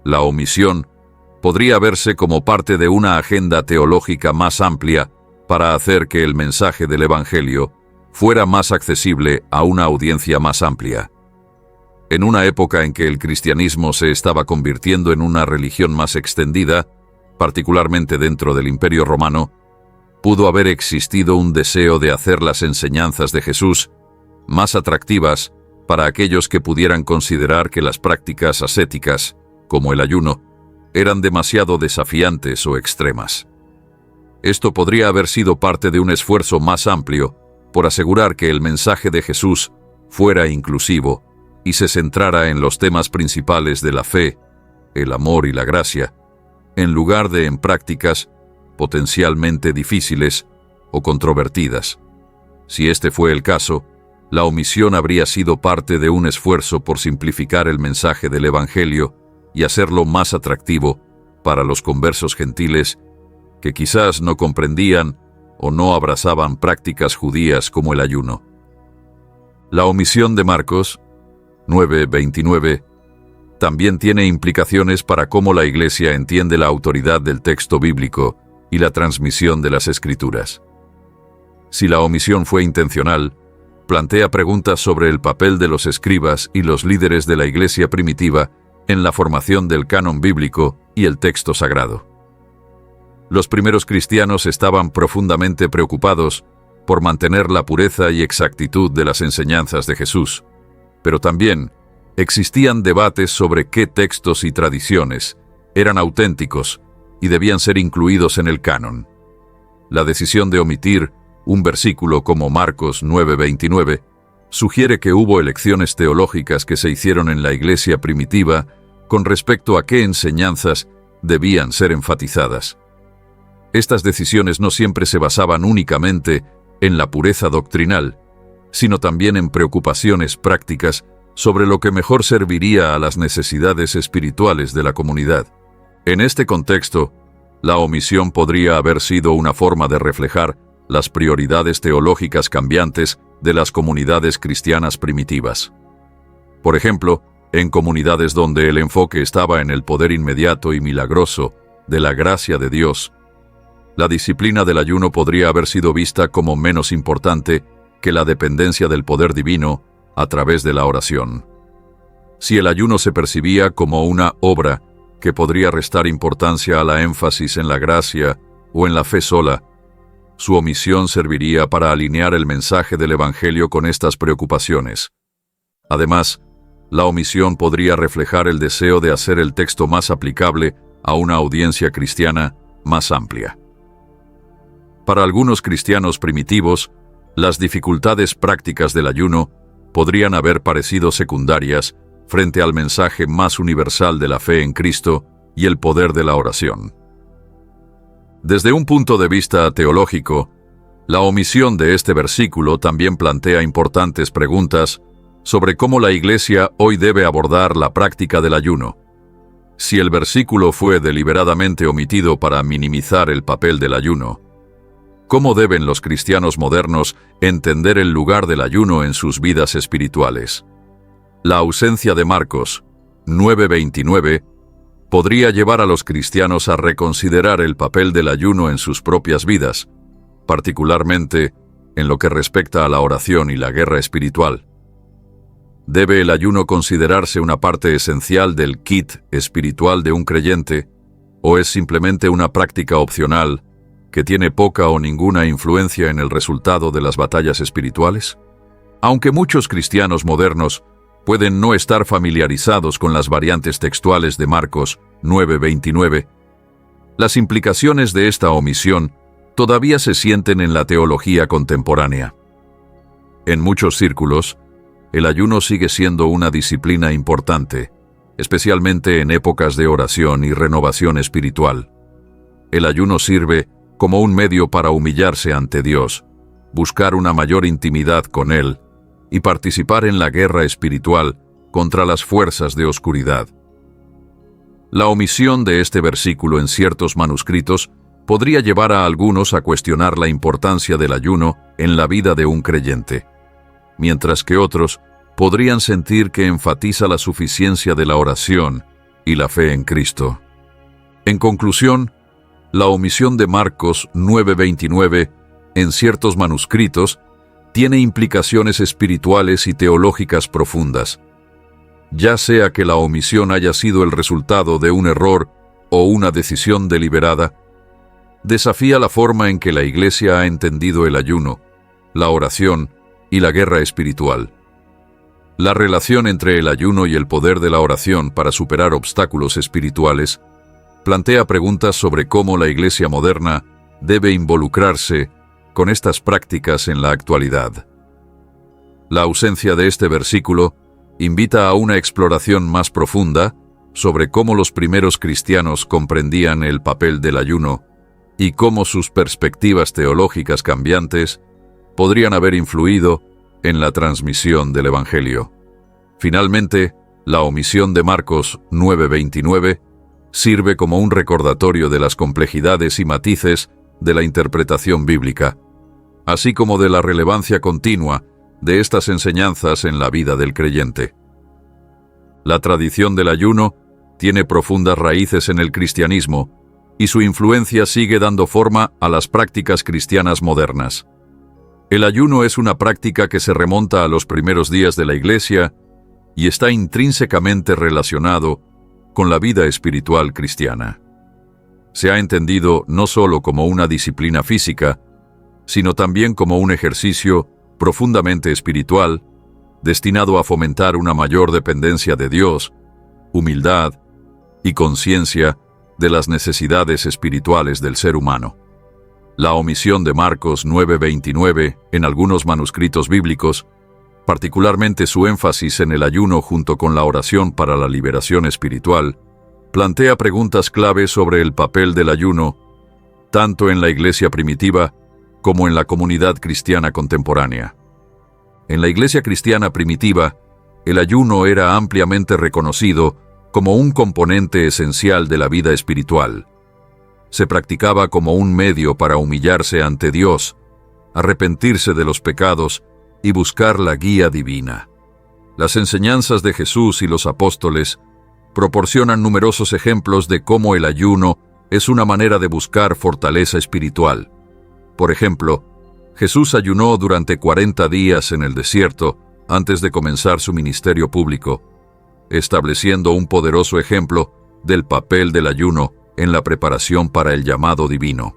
la omisión podría verse como parte de una agenda teológica más amplia para hacer que el mensaje del Evangelio fuera más accesible a una audiencia más amplia. En una época en que el cristianismo se estaba convirtiendo en una religión más extendida, particularmente dentro del Imperio Romano, pudo haber existido un deseo de hacer las enseñanzas de Jesús más atractivas para aquellos que pudieran considerar que las prácticas ascéticas, como el ayuno, eran demasiado desafiantes o extremas. Esto podría haber sido parte de un esfuerzo más amplio por asegurar que el mensaje de Jesús fuera inclusivo y se centrara en los temas principales de la fe, el amor y la gracia, en lugar de en prácticas potencialmente difíciles o controvertidas. Si este fue el caso, la omisión habría sido parte de un esfuerzo por simplificar el mensaje del Evangelio y hacerlo más atractivo para los conversos gentiles que quizás no comprendían o no abrazaban prácticas judías como el ayuno. La omisión de Marcos 9:29 también tiene implicaciones para cómo la Iglesia entiende la autoridad del texto bíblico y la transmisión de las Escrituras. Si la omisión fue intencional, plantea preguntas sobre el papel de los escribas y los líderes de la Iglesia primitiva en la formación del canon bíblico y el texto sagrado. Los primeros cristianos estaban profundamente preocupados por mantener la pureza y exactitud de las enseñanzas de Jesús, pero también existían debates sobre qué textos y tradiciones eran auténticos y debían ser incluidos en el canon. La decisión de omitir un versículo como Marcos 9:29 sugiere que hubo elecciones teológicas que se hicieron en la Iglesia primitiva con respecto a qué enseñanzas debían ser enfatizadas. Estas decisiones no siempre se basaban únicamente en la pureza doctrinal, sino también en preocupaciones prácticas sobre lo que mejor serviría a las necesidades espirituales de la comunidad. En este contexto, la omisión podría haber sido una forma de reflejar las prioridades teológicas cambiantes de las comunidades cristianas primitivas. Por ejemplo, en comunidades donde el enfoque estaba en el poder inmediato y milagroso de la gracia de Dios, la disciplina del ayuno podría haber sido vista como menos importante que la dependencia del poder divino a través de la oración. Si el ayuno se percibía como una obra que podría restar importancia a la énfasis en la gracia o en la fe sola, su omisión serviría para alinear el mensaje del Evangelio con estas preocupaciones. Además, la omisión podría reflejar el deseo de hacer el texto más aplicable a una audiencia cristiana más amplia. Para algunos cristianos primitivos, las dificultades prácticas del ayuno podrían haber parecido secundarias frente al mensaje más universal de la fe en Cristo y el poder de la oración. Desde un punto de vista teológico, la omisión de este versículo también plantea importantes preguntas sobre cómo la Iglesia hoy debe abordar la práctica del ayuno. Si el versículo fue deliberadamente omitido para minimizar el papel del ayuno, ¿cómo deben los cristianos modernos entender el lugar del ayuno en sus vidas espirituales? La ausencia de Marcos 9:29 podría llevar a los cristianos a reconsiderar el papel del ayuno en sus propias vidas, particularmente en lo que respecta a la oración y la guerra espiritual. ¿Debe el ayuno considerarse una parte esencial del kit espiritual de un creyente, o es simplemente una práctica opcional que tiene poca o ninguna influencia en el resultado de las batallas espirituales? Aunque muchos cristianos modernos pueden no estar familiarizados con las variantes textuales de Marcos 9:29, las implicaciones de esta omisión todavía se sienten en la teología contemporánea. En muchos círculos, el ayuno sigue siendo una disciplina importante, especialmente en épocas de oración y renovación espiritual. El ayuno sirve como un medio para humillarse ante Dios, buscar una mayor intimidad con Él y participar en la guerra espiritual contra las fuerzas de oscuridad. La omisión de este versículo en ciertos manuscritos podría llevar a algunos a cuestionar la importancia del ayuno en la vida de un creyente, mientras que otros podrían sentir que enfatiza la suficiencia de la oración y la fe en Cristo. En conclusión, la omisión de Marcos 9:29 en ciertos manuscritos tiene implicaciones espirituales y teológicas profundas. Ya sea que la omisión haya sido el resultado de un error o una decisión deliberada, desafía la forma en que la Iglesia ha entendido el ayuno, la oración y la guerra espiritual. La relación entre el ayuno y el poder de la oración para superar obstáculos espirituales plantea preguntas sobre cómo la Iglesia moderna debe involucrarse con estas prácticas en la actualidad. La ausencia de este versículo invita a una exploración más profunda sobre cómo los primeros cristianos comprendían el papel del ayuno y cómo sus perspectivas teológicas cambiantes podrían haber influido en la transmisión del Evangelio. Finalmente, la omisión de Marcos 9:29 sirve como un recordatorio de las complejidades y matices de la interpretación bíblica, así como de la relevancia continua de estas enseñanzas en la vida del creyente. La tradición del ayuno tiene profundas raíces en el cristianismo y su influencia sigue dando forma a las prácticas cristianas modernas. El ayuno es una práctica que se remonta a los primeros días de la Iglesia y está intrínsecamente relacionado con la vida espiritual cristiana. Se ha entendido no solo como una disciplina física, sino también como un ejercicio profundamente espiritual, destinado a fomentar una mayor dependencia de Dios, humildad y conciencia de las necesidades espirituales del ser humano. La omisión de Marcos 9:29 en algunos manuscritos bíblicos, particularmente su énfasis en el ayuno junto con la oración para la liberación espiritual, plantea preguntas clave sobre el papel del ayuno, tanto en la Iglesia primitiva como en la comunidad cristiana contemporánea. En la Iglesia cristiana primitiva, el ayuno era ampliamente reconocido como un componente esencial de la vida espiritual. Se practicaba como un medio para humillarse ante Dios, arrepentirse de los pecados y buscar la guía divina. Las enseñanzas de Jesús y los apóstoles proporcionan numerosos ejemplos de cómo el ayuno es una manera de buscar fortaleza espiritual. Por ejemplo, Jesús ayunó durante 40 días en el desierto antes de comenzar su ministerio público, estableciendo un poderoso ejemplo del papel del ayuno en la preparación para el llamado divino.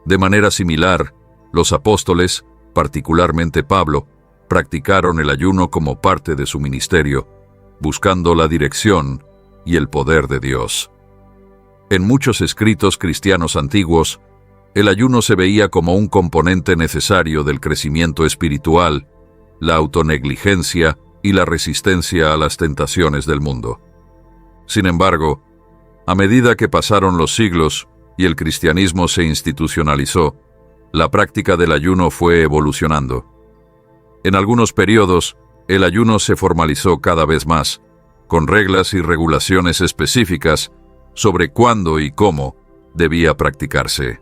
De manera similar, los apóstoles, particularmente Pablo, practicaron el ayuno como parte de su ministerio, buscando la dirección y el poder de Dios. En muchos escritos cristianos antiguos, el ayuno se veía como un componente necesario del crecimiento espiritual, la autonegligencia y la resistencia a las tentaciones del mundo. Sin embargo, a medida que pasaron los siglos y el cristianismo se institucionalizó, la práctica del ayuno fue evolucionando. En algunos periodos, el ayuno se formalizó cada vez más, con reglas y regulaciones específicas sobre cuándo y cómo debía practicarse.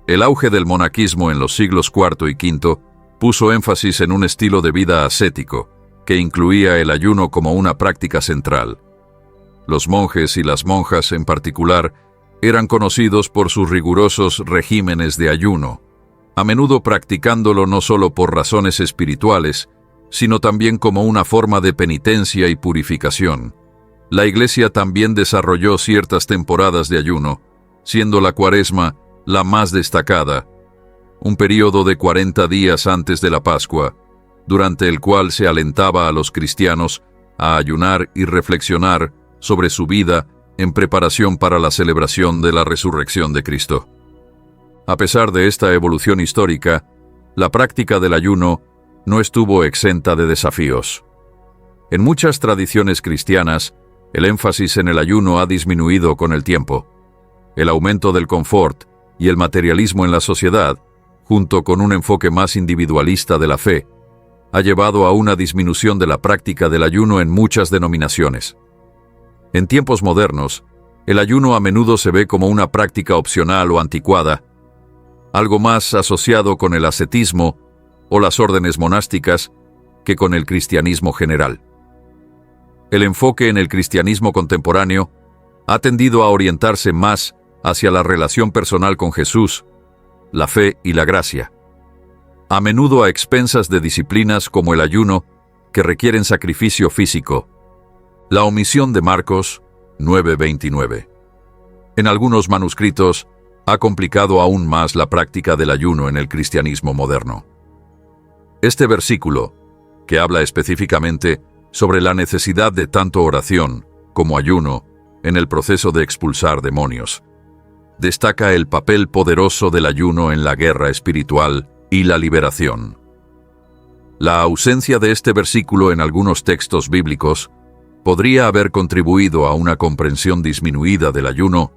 El auge del monaquismo en los siglos IV y V puso énfasis en un estilo de vida ascético, que incluía el ayuno como una práctica central. Los monjes y las monjas en particular eran conocidos por sus rigurosos regímenes de ayuno, a menudo practicándolo no solo por razones espirituales, sino también como una forma de penitencia y purificación. La Iglesia también desarrolló ciertas temporadas de ayuno, siendo la Cuaresma la más destacada, un período de 40 días antes de la Pascua, durante el cual se alentaba a los cristianos a ayunar y reflexionar sobre su vida en preparación para la celebración de la resurrección de Cristo. A pesar de esta evolución histórica, la práctica del ayuno no estuvo exenta de desafíos. En muchas tradiciones cristianas, el énfasis en el ayuno ha disminuido con el tiempo. El aumento del confort y el materialismo en la sociedad, junto con un enfoque más individualista de la fe, ha llevado a una disminución de la práctica del ayuno en muchas denominaciones. En tiempos modernos, el ayuno a menudo se ve como una práctica opcional o anticuada, algo más asociado con el ascetismo o las órdenes monásticas que con el cristianismo general. El enfoque en el cristianismo contemporáneo ha tendido a orientarse más hacia la relación personal con Jesús, la fe y la gracia, a menudo a expensas de disciplinas como el ayuno, que requieren sacrificio físico. La omisión de Marcos 9:29. En algunos manuscritos, ha complicado aún más la práctica del ayuno en el cristianismo moderno. Este versículo, que habla específicamente sobre la necesidad de tanto oración como ayuno en el proceso de expulsar demonios, destaca el papel poderoso del ayuno en la guerra espiritual y la liberación. La ausencia de este versículo en algunos textos bíblicos podría haber contribuido a una comprensión disminuida del ayuno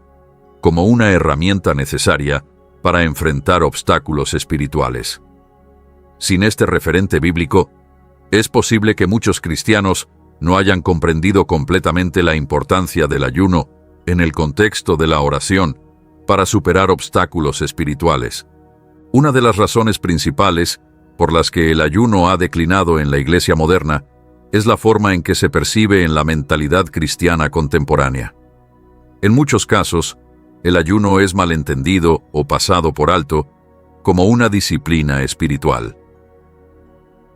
como una herramienta necesaria para enfrentar obstáculos espirituales. Sin este referente bíblico, es posible que muchos cristianos no hayan comprendido completamente la importancia del ayuno en el contexto de la oración para superar obstáculos espirituales. Una de las razones principales por las que el ayuno ha declinado en la Iglesia moderna es la forma en que se percibe en la mentalidad cristiana contemporánea. En muchos casos, el ayuno es malentendido o pasado por alto como una disciplina espiritual.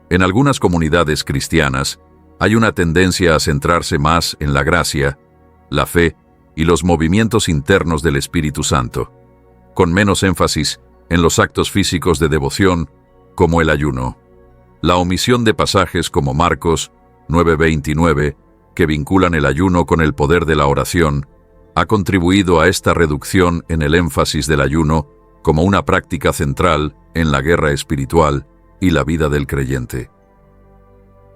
En algunas comunidades cristianas, hay una tendencia a centrarse más en la gracia, la fe y los movimientos internos del Espíritu Santo, con menos énfasis en los actos físicos de devoción, como el ayuno. La omisión de pasajes como Marcos 9:29, que vinculan el ayuno con el poder de la oración, ha contribuido a esta reducción en el énfasis del ayuno como una práctica central en la guerra espiritual y la vida del creyente.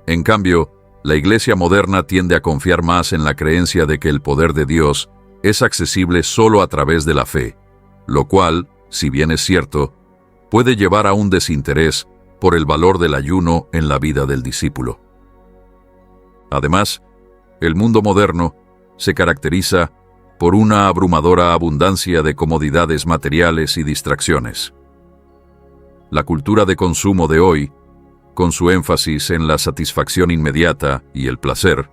En cambio, la Iglesia moderna tiende a confiar más en la creencia de que el poder de Dios es accesible solo a través de la fe, lo cual, si bien es cierto, puede llevar a un desinterés por el valor del ayuno en la vida del discípulo. Además, el mundo moderno se caracteriza por una abrumadora abundancia de comodidades materiales y distracciones. La cultura de consumo de hoy, con su énfasis en la satisfacción inmediata y el placer,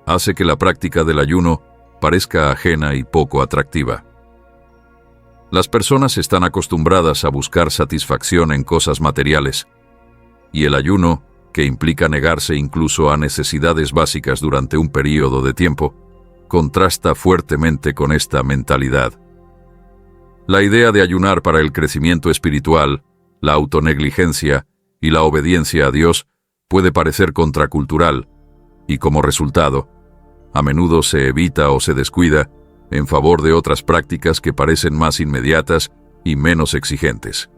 hace que la práctica del ayuno parezca ajena y poco atractiva. Las personas están acostumbradas a buscar satisfacción en cosas materiales, y el ayuno, que implica negarse incluso a necesidades básicas durante un periodo de tiempo, contrasta fuertemente con esta mentalidad. La idea de ayunar para el crecimiento espiritual, la autonegligencia y la obediencia a Dios puede parecer contracultural y, como resultado, a menudo se evita o se descuida en favor de otras prácticas que parecen más inmediatas y menos exigentes.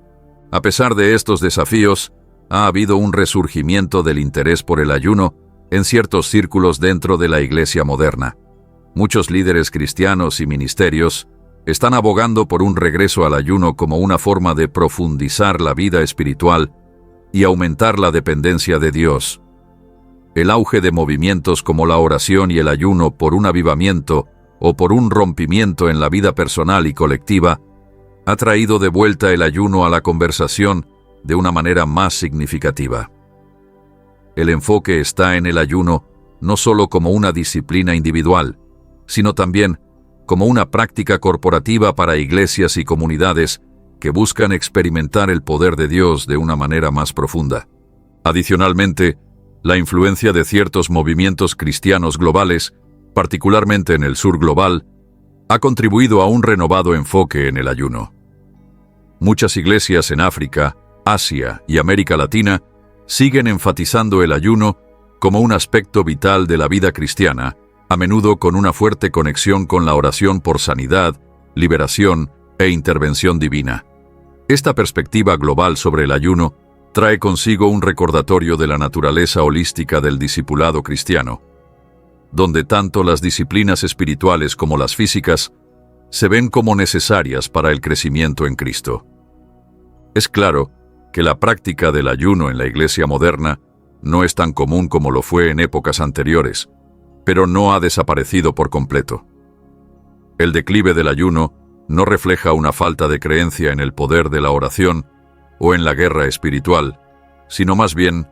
A pesar de estos desafíos, ha habido un resurgimiento del interés por el ayuno en ciertos círculos dentro de la Iglesia moderna. Muchos líderes cristianos y ministerios están abogando por un regreso al ayuno como una forma de profundizar la vida espiritual y aumentar la dependencia de Dios. El auge de movimientos como la oración y el ayuno por un avivamiento o por un rompimiento en la vida personal y colectiva ha traído de vuelta el ayuno a la conversación de una manera más significativa. El enfoque está en el ayuno no solo como una disciplina individual, sino también como una práctica corporativa para iglesias y comunidades que buscan experimentar el poder de Dios de una manera más profunda. Adicionalmente, la influencia de ciertos movimientos cristianos globales, particularmente en el sur global, ha contribuido a un renovado enfoque en el ayuno. Muchas iglesias en África, Asia y América Latina siguen enfatizando el ayuno como un aspecto vital de la vida cristiana, a menudo con una fuerte conexión con la oración por sanidad, liberación e intervención divina. Esta perspectiva global sobre el ayuno trae consigo un recordatorio de la naturaleza holística del discipulado cristiano, donde tanto las disciplinas espirituales como las físicas se ven como necesarias para el crecimiento en Cristo. Es claro que la práctica del ayuno en la Iglesia moderna no es tan común como lo fue en épocas anteriores, pero no ha desaparecido por completo. El declive del ayuno no refleja una falta de creencia en el poder de la oración o en la guerra espiritual, sino más bien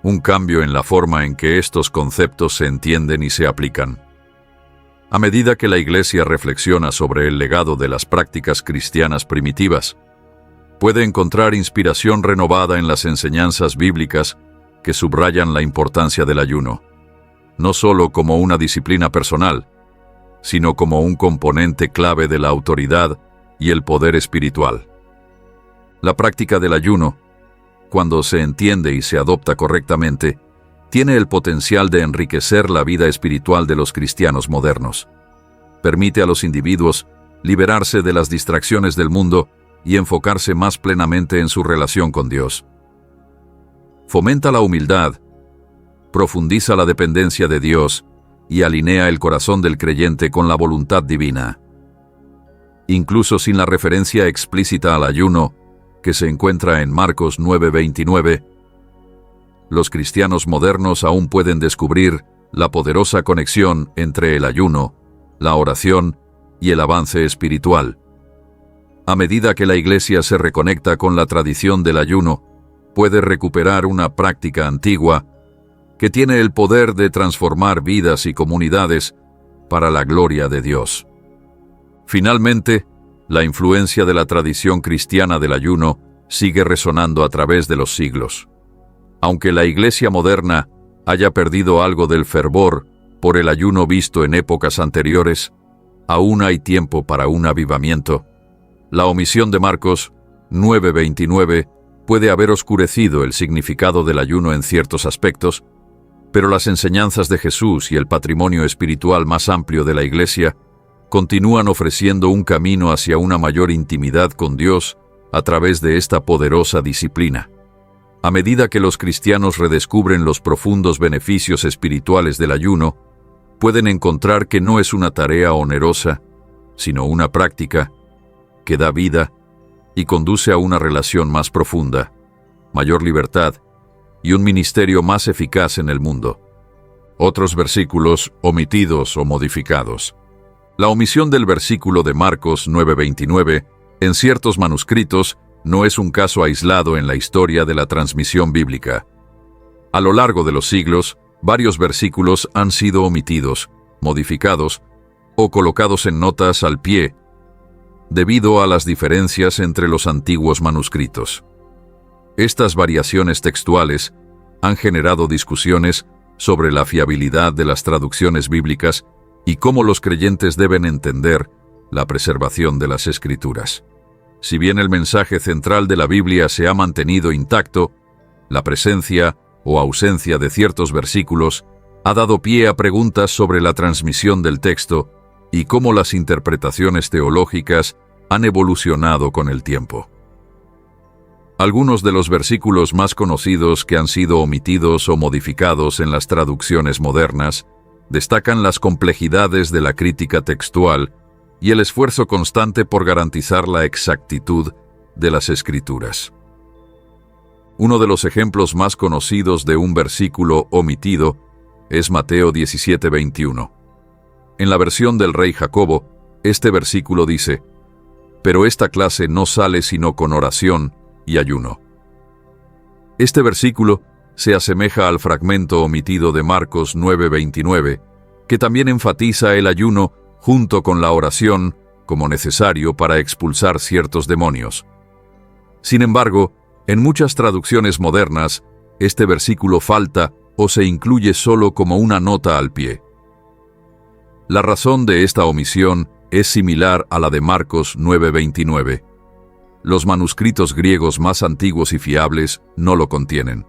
un cambio en la forma en que estos conceptos se entienden y se aplican. A medida que la Iglesia reflexiona sobre el legado de las prácticas cristianas primitivas, puede encontrar inspiración renovada en las enseñanzas bíblicas que subrayan la importancia del ayuno, no solo como una disciplina personal, sino como un componente clave de la autoridad y el poder espiritual. La práctica del ayuno, cuando se entiende y se adopta correctamente, tiene el potencial de enriquecer la vida espiritual de los cristianos modernos. Permite a los individuos liberarse de las distracciones del mundo y enfocarse más plenamente en su relación con Dios. Fomenta la humildad, profundiza la dependencia de Dios y alinea el corazón del creyente con la voluntad divina. Incluso sin la referencia explícita al ayuno, que se encuentra en Marcos 9:29, los cristianos modernos aún pueden descubrir la poderosa conexión entre el ayuno, la oración y el avance espiritual. A medida que la Iglesia se reconecta con la tradición del ayuno, puede recuperar una práctica antigua que tiene el poder de transformar vidas y comunidades para la gloria de Dios. Finalmente, la influencia de la tradición cristiana del ayuno sigue resonando a través de los siglos. Aunque la Iglesia moderna haya perdido algo del fervor por el ayuno visto en épocas anteriores, aún hay tiempo para un avivamiento. La omisión de Marcos 9:29 puede haber oscurecido el significado del ayuno en ciertos aspectos, pero las enseñanzas de Jesús y el patrimonio espiritual más amplio de la Iglesia continúan ofreciendo un camino hacia una mayor intimidad con Dios a través de esta poderosa disciplina. A medida que los cristianos redescubren los profundos beneficios espirituales del ayuno, pueden encontrar que no es una tarea onerosa, sino una práctica que da vida y conduce a una relación más profunda, mayor libertad y un ministerio más eficaz en el mundo. Otros versículos omitidos o modificados. La omisión del versículo de Marcos 9:29 en ciertos manuscritos no es un caso aislado en la historia de la transmisión bíblica. A lo largo de los siglos, varios versículos han sido omitidos, modificados o colocados en notas al pie, debido a las diferencias entre los antiguos manuscritos. Estas variaciones textuales han generado discusiones sobre la fiabilidad de las traducciones bíblicas y cómo los creyentes deben entender la preservación de las Escrituras. Si bien el mensaje central de la Biblia se ha mantenido intacto, la presencia o ausencia de ciertos versículos ha dado pie a preguntas sobre la transmisión del texto y cómo las interpretaciones teológicas han evolucionado con el tiempo. Algunos de los versículos más conocidos que han sido omitidos o modificados en las traducciones modernas destacan las complejidades de la crítica textual y el esfuerzo constante por garantizar la exactitud de las Escrituras. Uno de los ejemplos más conocidos de un versículo omitido es Mateo 17:21. En la versión del Rey Jacobo, este versículo dice: «Pero esta clase no sale sino con oración y ayuno». Este versículo se asemeja al fragmento omitido de Marcos 9:29, que también enfatiza el ayuno junto con la oración como necesario para expulsar ciertos demonios. Sin embargo, en muchas traducciones modernas, este versículo falta o se incluye solo como una nota al pie. La razón de esta omisión es similar a la de Marcos 9:29. Los manuscritos griegos más antiguos y fiables no lo contienen.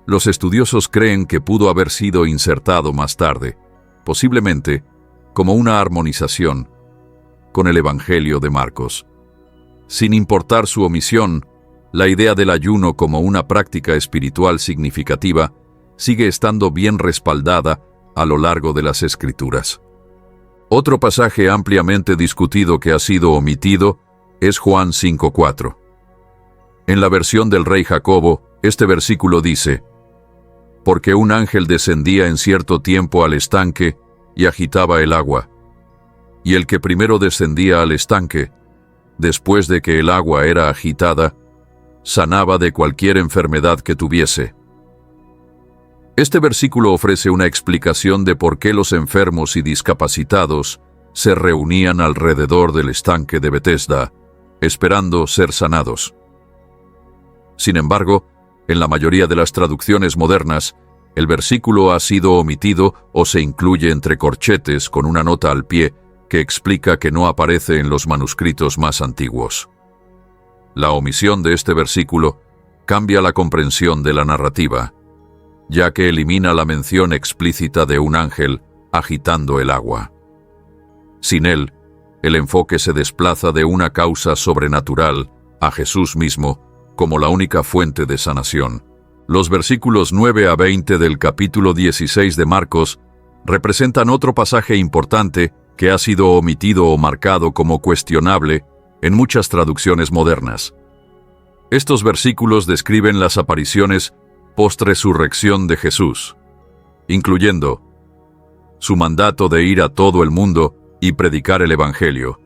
Los estudiosos creen que pudo haber sido insertado más tarde, posiblemente como una armonización con el Evangelio de Marcos. Sin importar su omisión, la idea del ayuno como una práctica espiritual significativa sigue estando bien respaldada a lo largo de las Escrituras. Otro pasaje ampliamente discutido que ha sido omitido es Juan 5:4. En la versión del Rey Jacobo, este versículo dice: «Porque un ángel descendía en cierto tiempo al estanque y agitaba el agua. Y el que primero descendía al estanque, después de que el agua era agitada, sanaba de cualquier enfermedad que tuviese». Este versículo ofrece una explicación de por qué los enfermos y discapacitados se reunían alrededor del estanque de Betesda, esperando ser sanados. Sin embargo, en la mayoría de las traducciones modernas, el versículo ha sido omitido o se incluye entre corchetes con una nota al pie que explica que no aparece en los manuscritos más antiguos. La omisión de este versículo cambia la comprensión de la narrativa, ya que elimina la mención explícita de un ángel agitando el agua. Sin él, el enfoque se desplaza de una causa sobrenatural a Jesús mismo como la única fuente de sanación. Los versículos 9 a 20 del capítulo 16 de Marcos representan otro pasaje importante que ha sido omitido o marcado como cuestionable en muchas traducciones modernas. Estos versículos describen las apariciones post-resurrección de Jesús, incluyendo su mandato de ir a todo el mundo y predicar el Evangelio,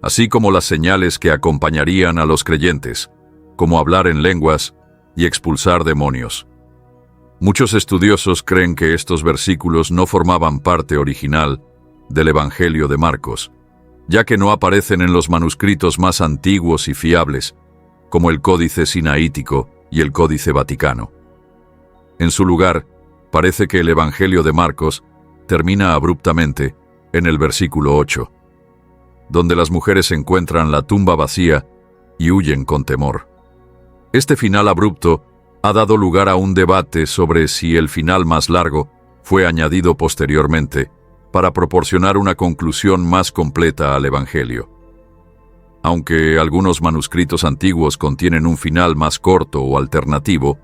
así como las señales que acompañarían a los creyentes, como hablar en lenguas y expulsar demonios. Muchos estudiosos creen que estos versículos no formaban parte original del Evangelio de Marcos, ya que no aparecen en los manuscritos más antiguos y fiables, como el Códice Sinaítico y el Códice Vaticano. En su lugar, parece que el Evangelio de Marcos termina abruptamente en el versículo 8, donde las mujeres encuentran la tumba vacía y huyen con temor. Este final abrupto ha dado lugar a un debate sobre si el final más largo fue añadido posteriormente para proporcionar una conclusión más completa al Evangelio. Aunque algunos manuscritos antiguos contienen un final más corto o alternativo,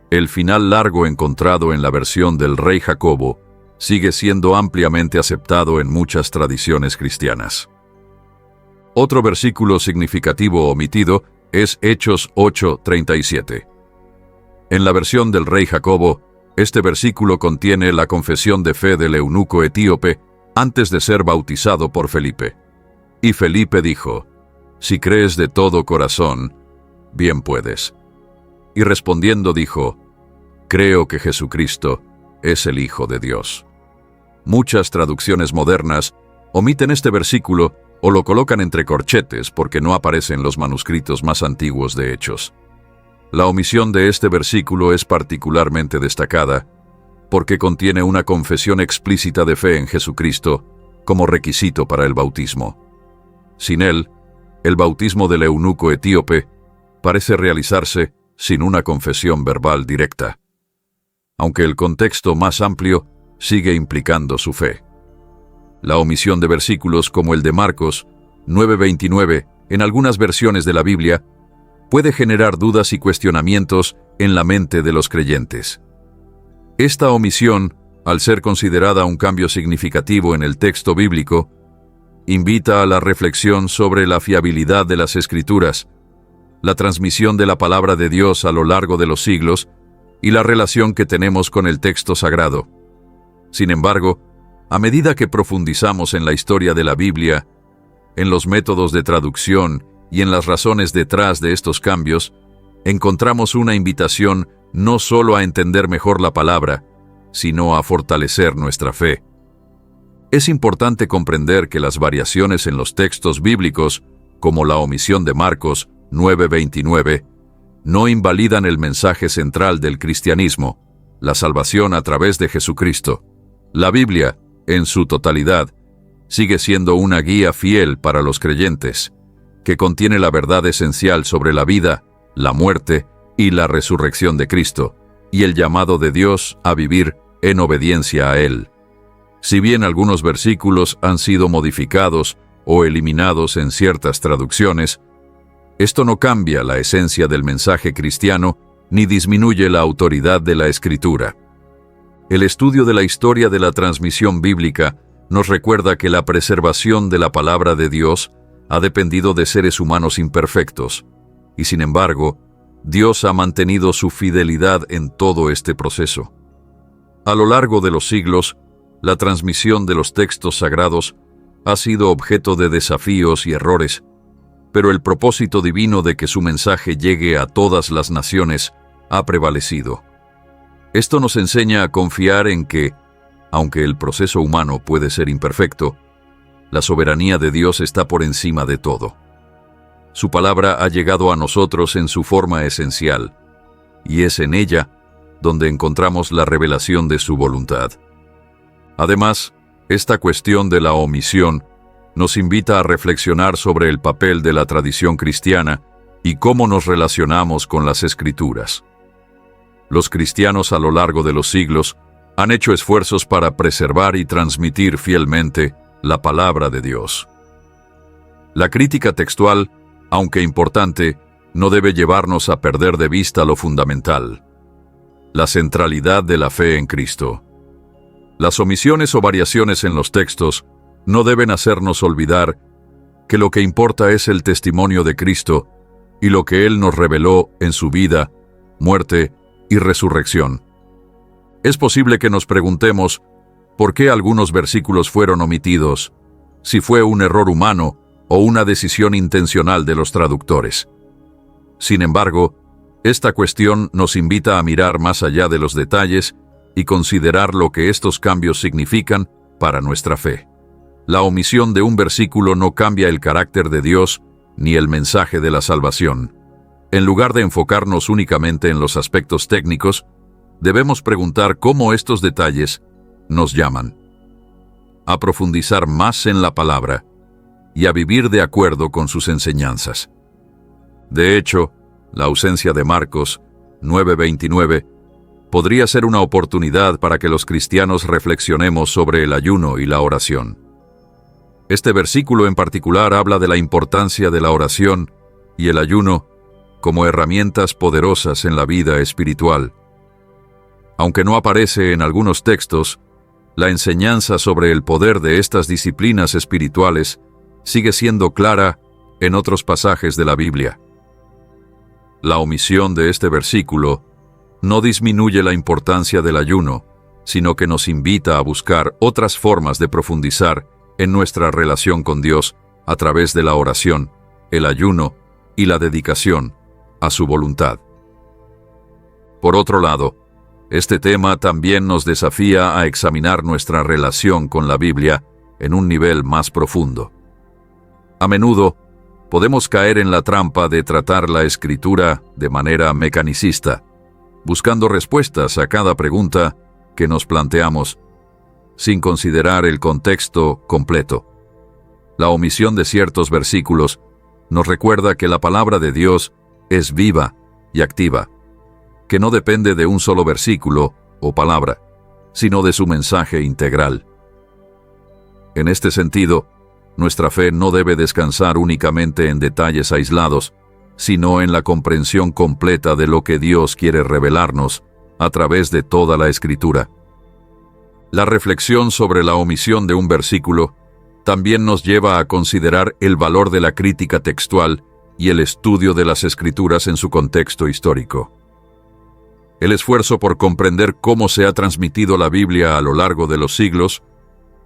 el final largo encontrado en la versión del Rey Jacobo sigue siendo ampliamente aceptado en muchas tradiciones cristianas. Otro versículo significativo omitido es Hechos 8:37. En la versión del Rey Jacobo, este versículo contiene la confesión de fe del eunuco etíope antes de ser bautizado por Felipe. Y Felipe dijo: «Si crees de todo corazón, bien puedes». Y respondiendo dijo: «Creo que Jesucristo es el Hijo de Dios». Muchas traducciones modernas omiten este versículo o lo colocan entre corchetes porque no aparece en los manuscritos más antiguos de Hechos. La omisión de este versículo es particularmente destacada porque contiene una confesión explícita de fe en Jesucristo como requisito para el bautismo. Sin él, el bautismo del eunuco etíope parece realizarse sin una confesión verbal directa, aunque el contexto más amplio sigue implicando su fe. La omisión de versículos como el de Marcos 9:29 en algunas versiones de la Biblia puede generar dudas y cuestionamientos en la mente de los creyentes. Esta omisión, al ser considerada un cambio significativo en el texto bíblico, invita a la reflexión sobre la fiabilidad de las Escrituras, la transmisión de la palabra de Dios a lo largo de los siglos y la relación que tenemos con el texto sagrado. Sin embargo, a medida que profundizamos en la historia de la Biblia, en los métodos de traducción y en las razones detrás de estos cambios, encontramos una invitación no solo a entender mejor la palabra, sino a fortalecer nuestra fe. Es importante comprender que las variaciones en los textos bíblicos, como la omisión de Marcos 9:29, no invalidan el mensaje central del cristianismo, la salvación a través de Jesucristo. La Biblia, en su totalidad, sigue siendo una guía fiel para los creyentes, que contiene la verdad esencial sobre la vida, la muerte y la resurrección de Cristo, y el llamado de Dios a vivir en obediencia a Él. Si bien algunos versículos han sido modificados o eliminados en ciertas traducciones, esto no cambia la esencia del mensaje cristiano ni disminuye la autoridad de la Escritura. El estudio de la historia de la transmisión bíblica nos recuerda que la preservación de la palabra de Dios ha dependido de seres humanos imperfectos, y sin embargo, Dios ha mantenido su fidelidad en todo este proceso. A lo largo de los siglos, la transmisión de los textos sagrados ha sido objeto de desafíos y errores, pero el propósito divino de que su mensaje llegue a todas las naciones ha prevalecido. Esto nos enseña a confiar en que, aunque el proceso humano puede ser imperfecto, la soberanía de Dios está por encima de todo. Su palabra ha llegado a nosotros en su forma esencial, y es en ella donde encontramos la revelación de su voluntad. Además, esta cuestión de la omisión nos invita a reflexionar sobre el papel de la tradición cristiana y cómo nos relacionamos con las Escrituras. Los cristianos a lo largo de los siglos han hecho esfuerzos para preservar y transmitir fielmente la palabra de Dios. La crítica textual, aunque importante, no debe llevarnos a perder de vista lo fundamental: la centralidad de la fe en Cristo. Las omisiones o variaciones en los textos no deben hacernos olvidar que lo que importa es el testimonio de Cristo y lo que Él nos reveló en su vida, muerte y resurrección. Es posible que nos preguntemos por qué algunos versículos fueron omitidos, si fue un error humano o una decisión intencional de los traductores. Sin embargo, esta cuestión nos invita a mirar más allá de los detalles y considerar lo que estos cambios significan para nuestra fe. La omisión de un versículo no cambia el carácter de Dios ni el mensaje de la salvación. En lugar de enfocarnos únicamente en los aspectos técnicos, debemos preguntar cómo estos detalles nos llaman a profundizar más en la palabra y a vivir de acuerdo con sus enseñanzas. De hecho, la ausencia de Marcos 9:29 podría ser una oportunidad para que los cristianos reflexionemos sobre el ayuno y la oración. Este versículo en particular habla de la importancia de la oración y el ayuno como herramientas poderosas en la vida espiritual. Aunque no aparece en algunos textos, la enseñanza sobre el poder de estas disciplinas espirituales sigue siendo clara en otros pasajes de la Biblia. La omisión de este versículo no disminuye la importancia del ayuno, sino que nos invita a buscar otras formas de profundizar en nuestra relación con Dios a través de la oración, el ayuno y la dedicación a su voluntad. Por otro lado, este tema también nos desafía a examinar nuestra relación con la Biblia en un nivel más profundo. A menudo, podemos caer en la trampa de tratar la Escritura de manera mecanicista, buscando respuestas a cada pregunta que nos planteamos, sin considerar el contexto completo. La omisión de ciertos versículos nos recuerda que la palabra de Dios es viva y activa, que no depende de un solo versículo o palabra, sino de su mensaje integral. En este sentido, nuestra fe no debe descansar únicamente en detalles aislados, sino en la comprensión completa de lo que Dios quiere revelarnos a través de toda la Escritura. La reflexión sobre la omisión de un versículo también nos lleva a considerar el valor de la crítica textual y el estudio de las Escrituras en su contexto histórico. El esfuerzo por comprender cómo se ha transmitido la Biblia a lo largo de los siglos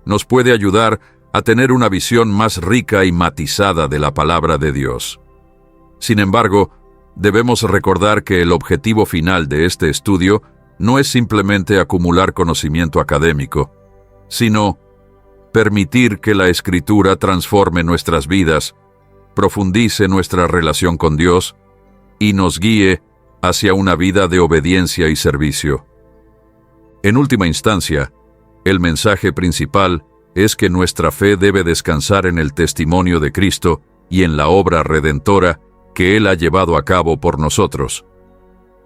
nos puede ayudar a tener una visión más rica y matizada de la palabra de Dios. Sin embargo, debemos recordar que el objetivo final de este estudio no es simplemente acumular conocimiento académico, sino permitir que la Escritura transforme nuestras vidas, profundice nuestra relación con Dios y nos guíe hacia una vida de obediencia y servicio. En última instancia, el mensaje principal es que nuestra fe debe descansar en el testimonio de Cristo y en la obra redentora que Él ha llevado a cabo por nosotros.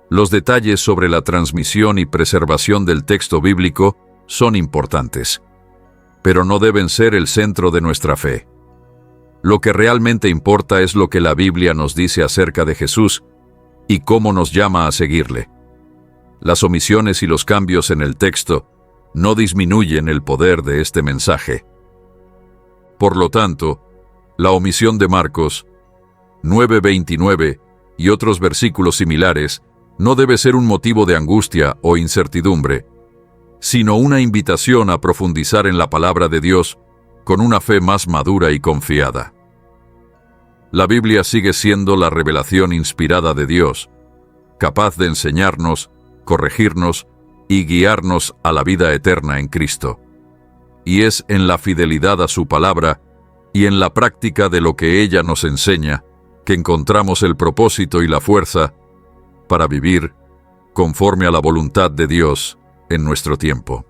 Los detalles sobre la transmisión y preservación del texto bíblico son importantes, pero no deben ser el centro de nuestra fe. Lo que realmente importa es lo que la Biblia nos dice acerca de Jesús y cómo nos llama a seguirle. Las omisiones y los cambios en el texto no disminuyen el poder de este mensaje. Por lo tanto, la omisión de Marcos 9:29 y otros versículos similares no debe ser un motivo de angustia o incertidumbre, sino una invitación a profundizar en la palabra de Dios con una fe más madura y confiada. La Biblia sigue siendo la revelación inspirada de Dios, capaz de enseñarnos, corregirnos y guiarnos a la vida eterna en Cristo. Y es en la fidelidad a su palabra y en la práctica de lo que ella nos enseña que encontramos el propósito y la fuerza para vivir conforme a la voluntad de Dios en nuestro tiempo.